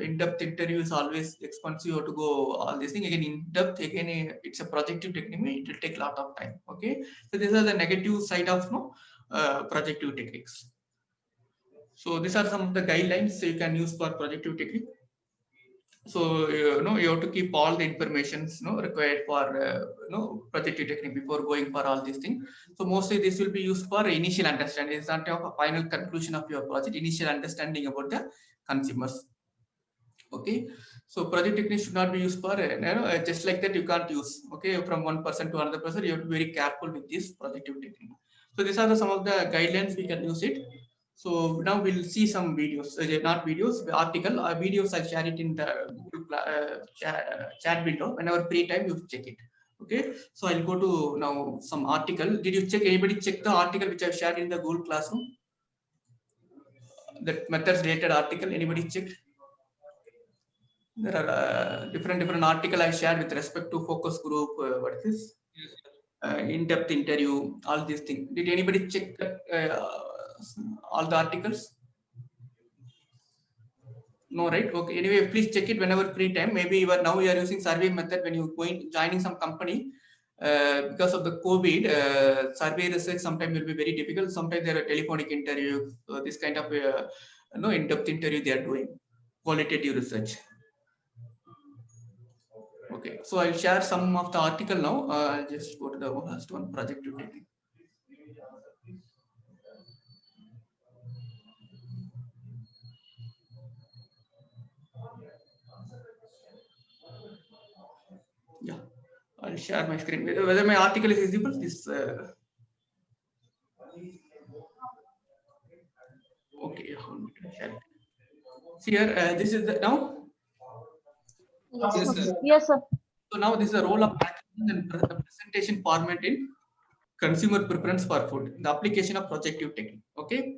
in-depth interview is always expensive. You have to go all these things again in-depth. Again, it's a projective technique. It will take a lot of time. Okay, so these are the negative side of projective techniques. So these are some of the guidelines you can use for projective technique. So you have to keep all the informations required for projective technique before going for all these things. So mostly this will be used for initial understanding. It's not a final conclusion of your project. Initial understanding about the consumers. Okay, so project technique should not be used for just like that. You can't use from one person to another person. You have to be very careful with this projective technique. So these are some of the guidelines we can use it. So now we'll see some videos, not videos, the article. Videos I'll share it in the Google chat window. Whenever free time, you check it. Okay, so I'll go to now some article. Did you check? Anybody check the article which I've shared in the Google Classroom? That methods related article. Anybody checked? There are different article I shared with respect to focus group. What is this? In-depth interview. All these things. Did anybody check that? All the articles? No, right? Okay. Anyway, please check it whenever free time. Maybe now you are using survey method when you joining some company. Because of the COVID, survey research sometimes will be very difficult. Sometimes there are telephonic interviews. So this kind of in-depth interview they are doing, qualitative research. Okay, so I'll share some of the article now. I'll just go to the last one, projective technique. Yeah, I'll share my screen. Whether my article is visible, this. Okay, share. See here, this is the now. Yes, Yes, sir. sir. Yes, sir. So now this is the role of backend and presentation format in consumer preference for food, the application of projective technique. Okay,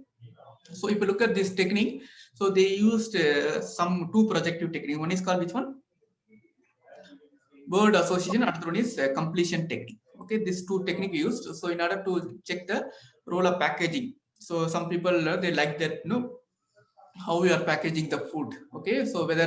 so if you look at this technique, so they used some two projective technique. One is called which one? Word association, another one is completion technique. Okay, these two technique used. So in order to check the role of packaging, so some people they like that, how we are packaging the food. Okay, so whether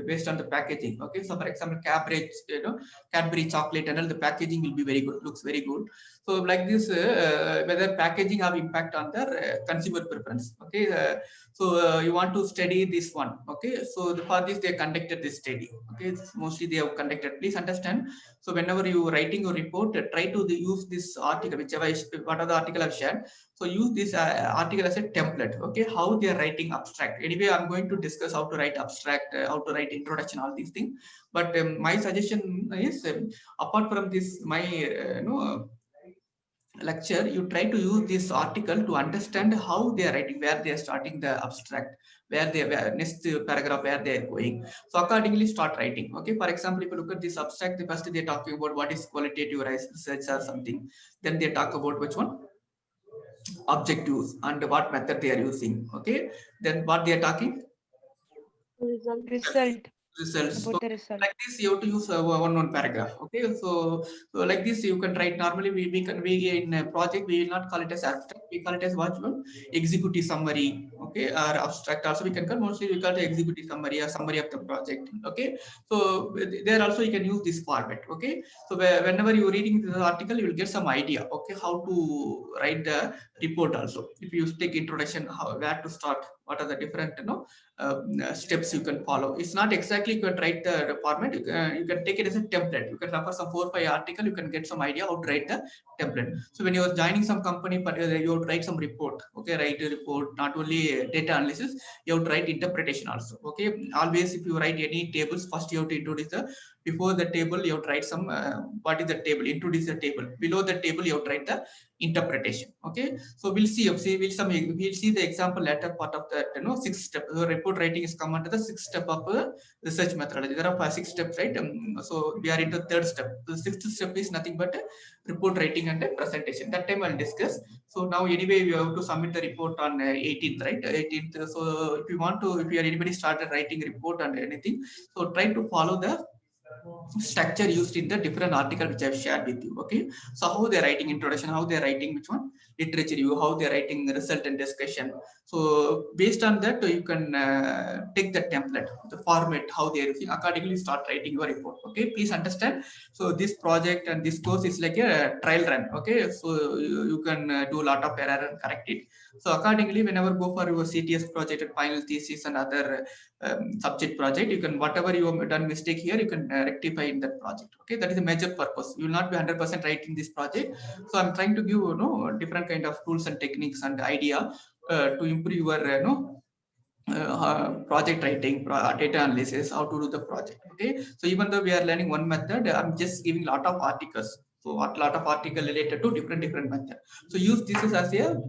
based on the packaging. Okay, so for example, Cadbury chocolate and all, the packaging will be very good, looks very good. So like this, whether packaging have impact on the consumer preference. Okay, so you want to study this one. Okay, so for this they conducted this study. Okay, mostly they have conducted. Please understand. So whenever you writing your report, try to use this article, whatever the article I've shared. So use this article as a template. Okay, how they are writing abstract. Anyway, I'm going to discuss how to write abstract, how to write introduction, all these things. But my suggestion is, apart from this, my lecture, you try to use this article to understand how they are writing, where they are starting the abstract, where next paragraph, where they are going. So accordingly start writing. Okay, for example, if you look at this abstract, first they're talking about what is qualitative research or something. Then they talk about which one? Objectives and what method they are using. Okay, then what they are talking? Result. Results. About So the result. like this, you have to use one paragraph. Okay, so like this, you can write. Normally, we in a project we will not call it as abstract. We call it as what one? Executive summary. Okay, or abstract. Also, we can call, mostly we call it executive summary or summary of the project. Okay, so there also you can use this format. Okay, so whenever you are reading the article, you will get some idea. Okay, how to write the report also. If you take introduction, where to start, what are the different steps you can follow. It's not exactly you can write the format. You can take it as a template. You can refer some 4 or 5 article. You can get some idea how to write the template. So when you are joining some company, but you have to write some report. Okay, write a report. Not only data analysis, you have to write interpretation also. Okay, always if you write any tables, first you have to introduce the. Before the table, you have to write some what is the table. Introduce the table. Below the table, you have to write the interpretation. Okay, so we'll see the example later part of that 6 step. The report writing is come under the 6th step of research methodology. There are 6 steps, right? So we are into 3rd step. The 6th step is nothing but report writing and presentation. That time I'll discuss. So now anyway we have to submit the report on 18th, right? 18th. So if you want to, if you are anybody started writing report and anything, so try to follow the structure used in the different article which I've shared with you. Okay, so how they're writing introduction, how they're writing which one, literature review, how they're writing result and discussion. So based on that, you can take the template, the format, how they're using. Accordingly start writing your report. Okay, please understand. So this project and this course is like a trial run. Okay, so you can do a lot of error and correct it. So accordingly, whenever go for your CTS project and final thesis and other subject project, you can, whatever you have done mistake here, you can rectify in that project. Okay, that is a major purpose. You will not be 100% right in this project. So I'm trying to give different kind of tools and techniques and idea to improve your project writing, data analysis, how to do the project. Okay, so even though we are learning one method, I'm just giving a lot of articles. So a lot of article related to different method. So use this as a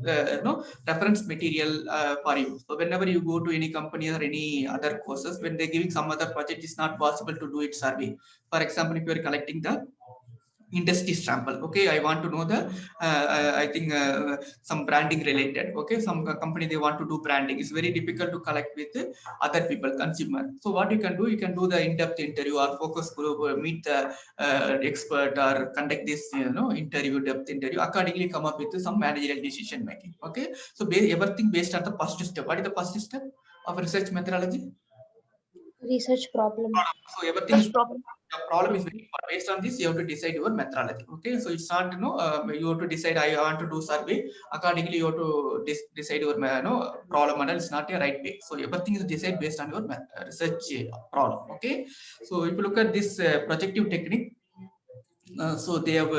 reference material for you. So whenever you go to any company or any other courses, when they're giving some other project, it's not possible to do it survey. For example, if you are collecting the industry sample, okay, I want to know the I think some branding related. Okay, some company they want to do branding. It's very difficult to collect with other people, consumer. So what you can do, you can do the in-depth interview or focus group, or meet the expert, or conduct this interview, depth interview. Accordingly come up with some managerial decision making. Okay, so everything based on the first step. What is the first step of research methodology? Research problem. So everything is the problem is very important. Based on this, you have to decide your methodology. Okay, so it's not you have to decide I want to do survey. Accordingly, you have to decide your problem model. It's not a right way. So everything is decided based on your research problem. Okay, so if you look at this projective technique. So they have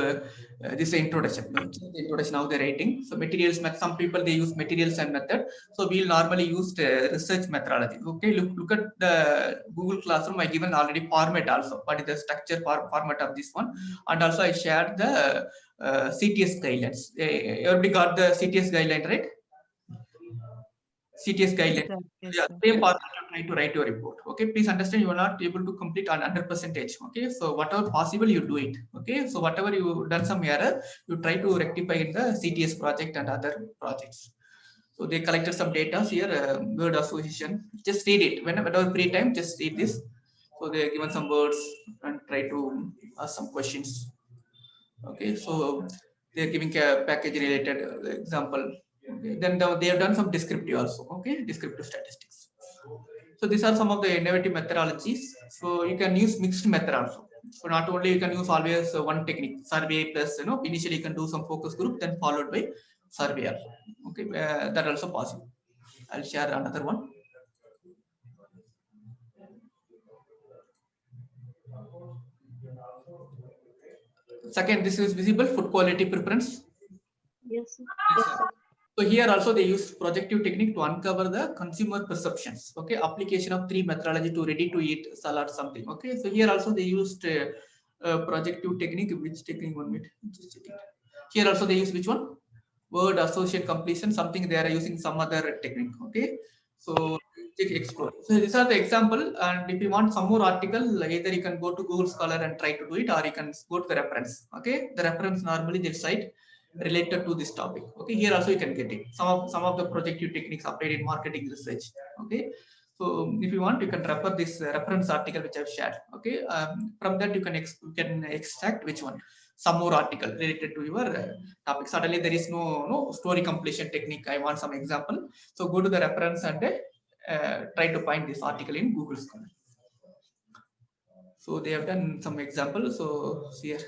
this introduction. The introduction how they're writing. So materials, some people they use materials and method. So we'll normally use research methodology. Okay, look at the Google Classroom. I given already format also. What is the structure format of this one? And also I shared the CTS guidelines. Everybody got the CTS guideline, right? CTS guidelines. Yes, Yeah, sir. same path you try to write your report. Okay, please understand you are not able to complete on 100%. Okay, so whatever possible you do it. Okay, so whatever you done some error, you try to rectify in the CTS project and other projects. So they collected some data here, word association. Just read it whenever free time. Just read this. So they are given some words and try to ask some questions. Okay, so they are giving a package related example. Okay. Then they have done some descriptive also. Okay, descriptive statistics. So these are some of the innovative methodologies. So you can use mixed method also. So not only you can use always one technique, survey plus initially you can do some focus group, then followed by survey also. Okay, that also possible. I'll share another one. Second, this is visible food quality preference. Yes, sir. Yes, sir. So here also they use projective technique to uncover the consumer perceptions. Okay, application of 3 methodology to ready to eat salad something. Okay, so here also they used projective technique. Which technique? 1 minute. Just checking. Here also they use which one? Word associate completion. Something they are using some other technique. Okay, so explore. So these are the example. And if you want some more article, either you can go to Google Scholar and try to do it, or you can go to the reference. Okay, the reference normally they cite related to this topic. Okay, here also you can get it. Some of the projective techniques applied in marketing research. Okay, so if you want, you can refer this reference article which I've shared. Okay, from that you can extract which one, some more article related to your topic. Suddenly there is no story completion technique. I want some example. So go to the reference and try to find this article in Google Scholar. So they have done some examples. So here.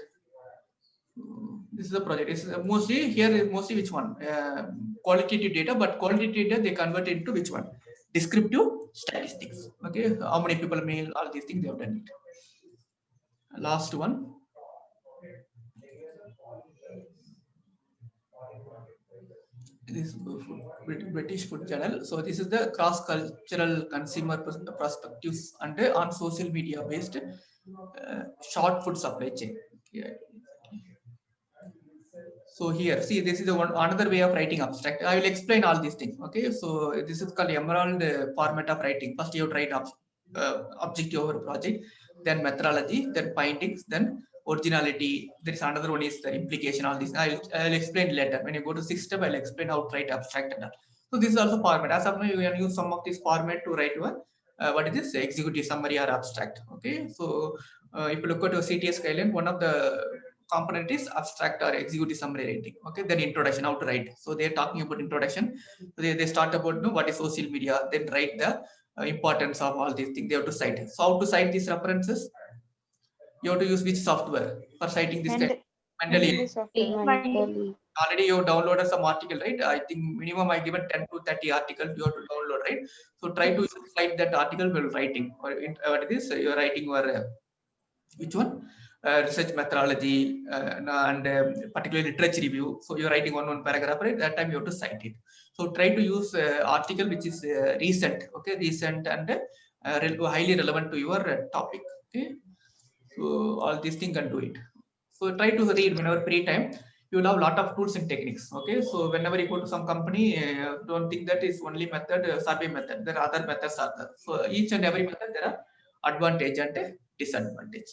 This is the project. It's mostly here is mostly which one? Qualitative data, but qualitative data they convert into which one? Descriptive statistics. Okay, how many people mail, all these things they have done it. Last one. This is British Food Journal. So this is the cross-cultural consumer perspectives and on social media based short food supply chain. Okay. So here, see, this is another way of writing abstract. I will explain all these things. Okay, so this is called Emerald format of writing. First, you write objective over project, then methodology, then findings, then originality. There is another one is the implication. All this I'll explain later. When you go to 6th step, I'll explain how to write abstract and all. So this is also format. As of now, you can use some of this format to write your what is this executive summary or abstract. Okay, so if you look at your CTS guideline, one of the component is abstract or executive summary writing. Okay, then introduction, how to write. So they're talking about introduction. They start about what is social media, then write the importance of all these things. They have to cite. So how to cite these references? You have to use which software for citing this kind? Mendeley. Already you have downloaded some article, right? I think minimum I given 10 to 30 articles you have to download, right? So try to cite that article while writing. Or what is this? You're writing your which one? Research methodology and particularly literature review. So you're writing one paragraph, right? That time you have to cite it. So try to use article which is recent, okay, recent and highly relevant to your topic. Okay, so all these things can do it. So try to read whenever free time. You will have a lot of tools and techniques. Okay, so whenever you go to some company, don't think that is only method, survey method. There are other methods are there. So each and every method there are advantage and disadvantage.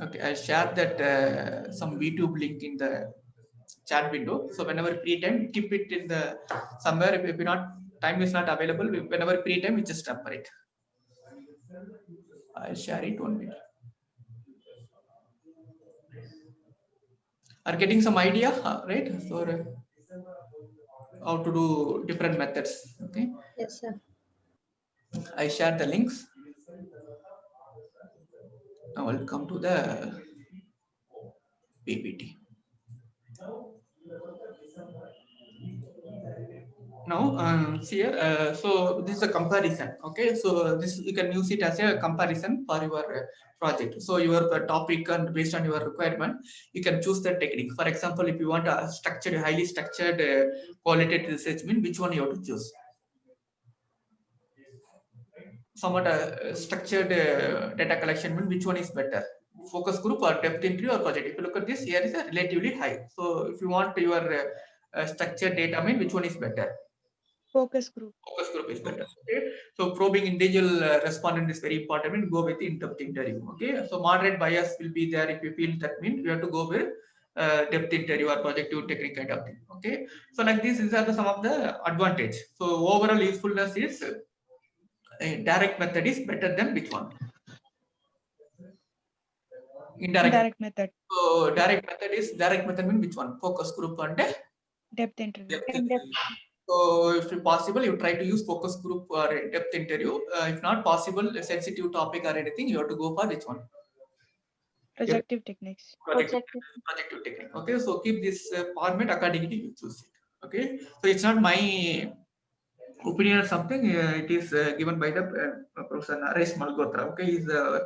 Okay, I'll share that some YouTube link in the chat window. So whenever free time, keep it in the somewhere. If you're not time is not available, whenever free time, we just refer it. I'll share it 1 minute. Are getting some idea, right? So how to do different methods. Okay. Yes, sir. I share the links. Now I'll come to the PPT. Now, see here, so this is a comparison. Okay, so this you can use it as a comparison for your project. So your topic and based on your requirement, you can choose the technique. For example, if you want a structured, highly structured qualitative research, mean which one you have to choose. Somewhat structured data collection, mean which one is better, focus group or depth interview or project. If you look at this, here is a relatively high. So if you want your structured data, mean which one is better, Focus group. Focus group is better. Okay, so probing individual respondent is very important. And go with the in-depth interview. Okay, so moderate bias will be there if you feel that means you have to go with depth interview or projective technique kind of thing. Okay, so like this, these are some of the advantage. So overall usefulness is direct method is better than which one? Indirect method. So direct method means which one? Focus group and Depth interview. so if possible, you try to use focus group or depth interview. If not possible, a sensitive topic or anything, you have to go for which one? Projective techniques. Projective technique. Okay, so keep this format accordingly. You choose it. Okay, so it's not my opinion or something. It is given by the Professor Naresh Malhotra. Okay, he's a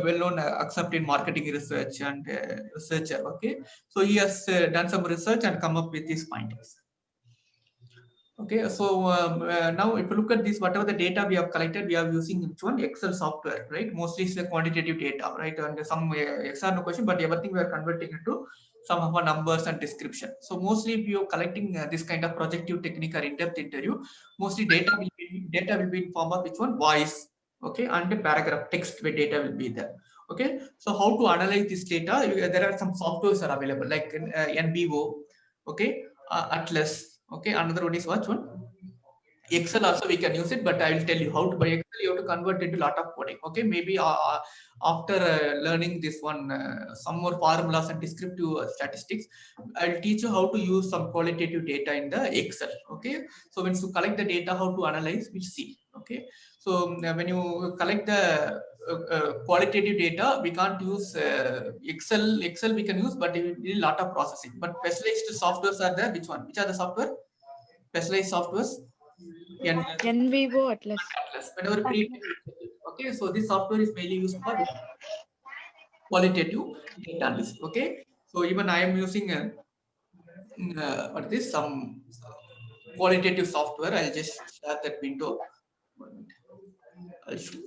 well-known accepted marketing research and researcher. Okay, so he has done some research and come up with these findings. Okay, so now if you look at this, whatever the data we have collected, we are using which one? Excel software, right? Mostly it's the quantitative data, right? And some external question, but everything we are converting into some of our numbers and description. So mostly if you are collecting this kind of projective technique or in-depth interview, mostly data will be in form of which one? Voice, okay, and the paragraph text where data will be there. Okay, so how to analyze this data? There are some softwares are available like NBO, okay, Atlas. Okay, another one is what one? Excel also we can use it, but I will tell you how to. By Excel, you have to convert into a lot of coding. Okay, maybe after learning this one, some more formulas and descriptive statistics, I will teach you how to use some qualitative data in the Excel. Okay, so when you collect the data, how to analyze, we see. Okay, so when you collect the qualitative data, we can't use Excel. Excel we can use, but it need a lot of processing. But specialized softwares are there. Which one? Which are the software? Specialized softwares. NVO Atlas. Whenever okay, so this software is mainly used for qualitative data analysis. Okay, so even I am using what is this? Some qualitative software. I'll just share that window. I'll show.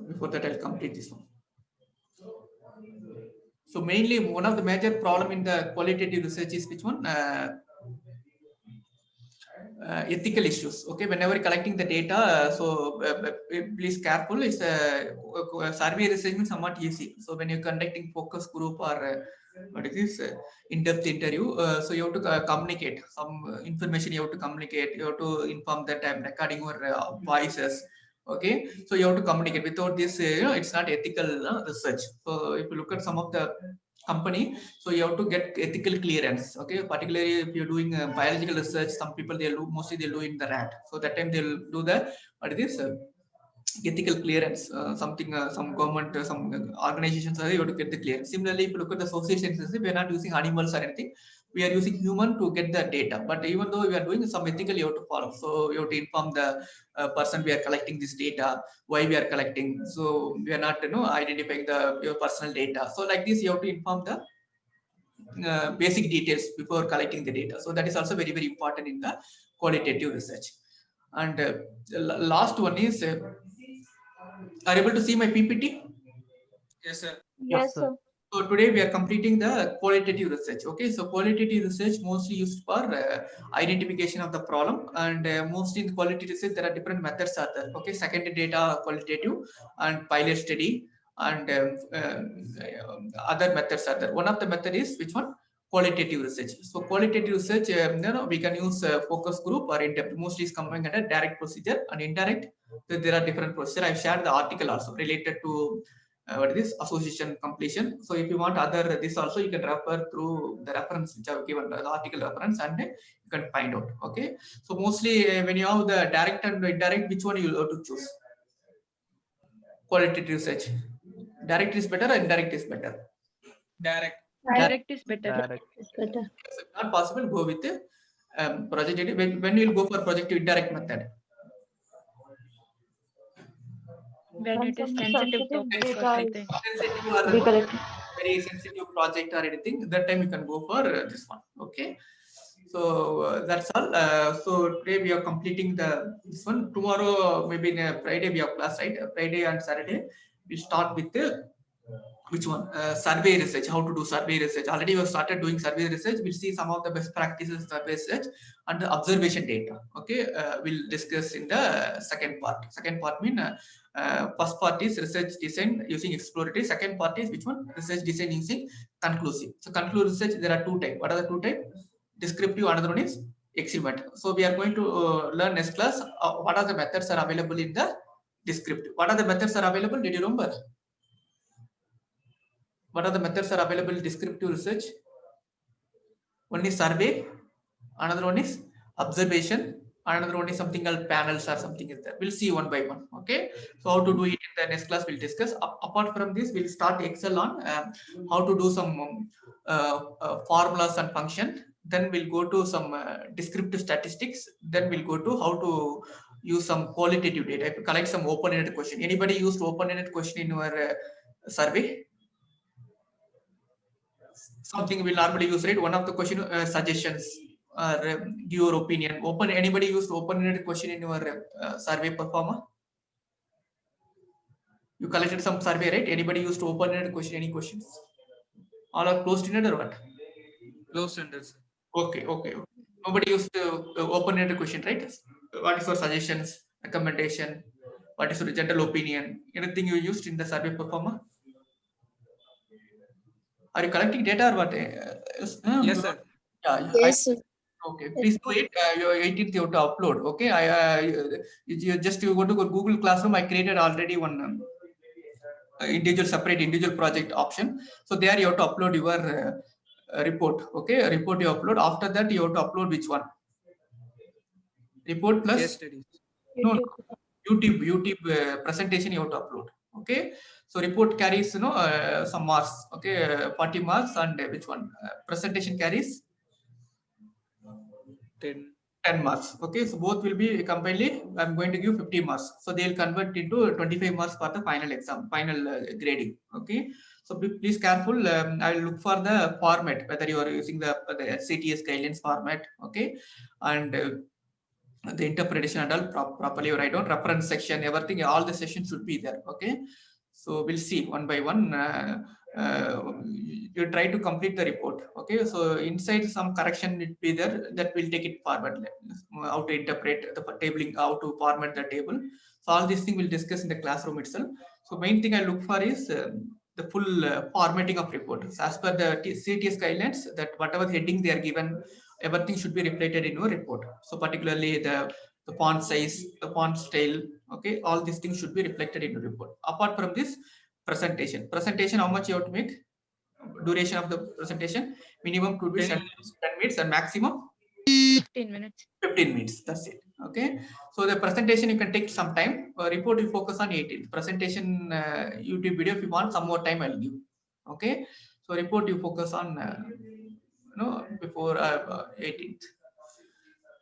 Before that, I'll complete this one. So mainly one of the major problem in the qualitative research is which one? Ethical issues. Okay, whenever you're collecting the data, so please careful. It's a survey research is somewhat easy. So when you're conducting focus group or what is this in-depth interview, so you have to communicate some information. You have to communicate. You have to inform that I'm recording your voices. Okay, so you have to communicate. Without this, it's not ethical research. So if you look at some of the company, so you have to get ethical clearance. Okay, particularly if you're doing biological research, some people they'll do in the rat. So that time they'll do the what is this ethical clearance. Something some government, some organizations are you have to get the clearance. Similarly, if you look at the social sciences, we are not using animals or anything. We are using human to get the data. But even though we are doing some ethical, you have to follow. So you have to inform the person we are collecting this data, why we are collecting. So we are not identifying your personal data. So like this, you have to inform the basic details before collecting the data. So that is also very, very important in the qualitative research. And the last one is, are you able to see my PPT? Yes, sir. Yes, sir. So today we are completing the qualitative research. Okay, so qualitative research mostly used for identification of the problem, and mostly in the qualitative research there are different methods are there. Okay, secondary data qualitative and pilot study and other methods are there. One of the method is which one? Qualitative research. So qualitative research, we can use focus group or in-depth. Mostly is combined under direct procedure and indirect. So there are different procedures. I've shared the article also related to what is this association completion. So if you want other this also, you can refer through the reference which I have given, the article reference, and you can find out. Okay, so mostly when you have the direct and indirect, which one you have to choose? Qualitative research. Direct is better or indirect is better? Direct. Direct is better. It's better. So if not possible, go with the projective. When you will go for projective indirect method? When it is sensitive topic or something. Sensitive or We collect. very sensitive project or anything, that time you can go for this one. Okay, so that's all. So today we are completing this one. Tomorrow maybe in Friday we have class, right? Friday and Saturday we start with the which one? Survey research, how to do survey research. Already we have started doing survey research. We'll see some of the best practices survey research and the observation data. Okay, we'll discuss in the second part. Second part mean first part is research design using exploratory. Second part is which one? Research design using conclusive. So conclusive research, there are two types. What are the two types? Descriptive, another one is experiment. So we are going to learn next class what are the methods are available in the descriptive. What are the methods are available? Did you remember? What are the methods are available in descriptive research? One is survey, another one is observation, another one is something called panels or something is there. We'll see one by one. Okay. So how to do it in the next class we'll discuss. Apart from this, we'll start Excel on how to do some formulas and function. Then we'll go to some descriptive statistics. Then we'll go to how to use some qualitative data. Collect some open-ended question. Anybody used open-ended question in your survey? Something we normally use, right? One of the question suggestions or give your opinion. Anybody used open-ended question in your survey performer? You collected some survey, right? Anybody used open-ended question? Any questions? All are closed-ended or what? Closed-ended, sir. Okay. Nobody used open-ended question, right? What is your suggestions, recommendation? What is your general opinion? Anything you used in the survey performer? Are you collecting data or what? Yes, sir. Yeah. Yes, sir. Okay, please do it. Your 18th you have to upload. Okay, you go to Google Classroom. I created already one separate individual project option. So there you have to upload your report. Okay, a report you upload. After that you have to upload which one? Report plus Case studies. no YouTube presentation you have to upload. Okay, so report carries some marks. Okay, 40 marks and which one? Presentation carries 10 marks. Okay, so both will be combinedly I'm going to give 50 marks. So they'll convert into 25 marks for the final exam, final grading. Okay, so please careful. I will look for the format, whether you are using the CTS guidelines format. Okay, and the interpretation and all properly write down, reference section, everything, all the sessions should be there. Okay, so we'll see one by one. You try to complete the report. Okay, so inside some correction will be there, that will take it forward, how to interpret the tabling, how to format the table. So all these things we'll discuss in the classroom itself. So main thing I look for is the full formatting of report. So as per the CTS guidelines, that whatever heading they are given, everything should be reflected in your report. So particularly the font size, the font style, okay, all these things should be reflected in the report. Apart from this, presentation, how much you have to make? Duration of the presentation, minimum could be 10 minutes and maximum 15 minutes. 15 minutes, that's it. Okay, so the presentation you can take some time. Report you focus on 18th. Presentation, YouTube video, if you want some more time I'll give. Okay, so report you focus on before 18th.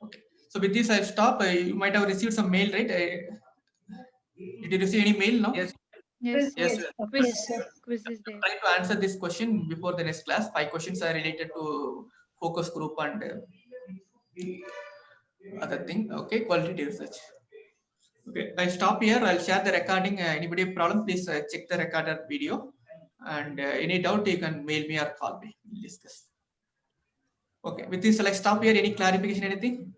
Okay, so with this I stop. You might have received some mail, right? Did you receive any mail now? Yes. Yes, sir. Quiz is there. Try to answer this question before the next class. 5 questions are related to focus group and other thing. Okay, qualitative research. Okay, I stop here. I'll share the recording. Anybody have problem, please check the recorded video. And any doubt, you can mail me or call me. We'll discuss. Okay, with this, I'll stop here. Any clarification, anything?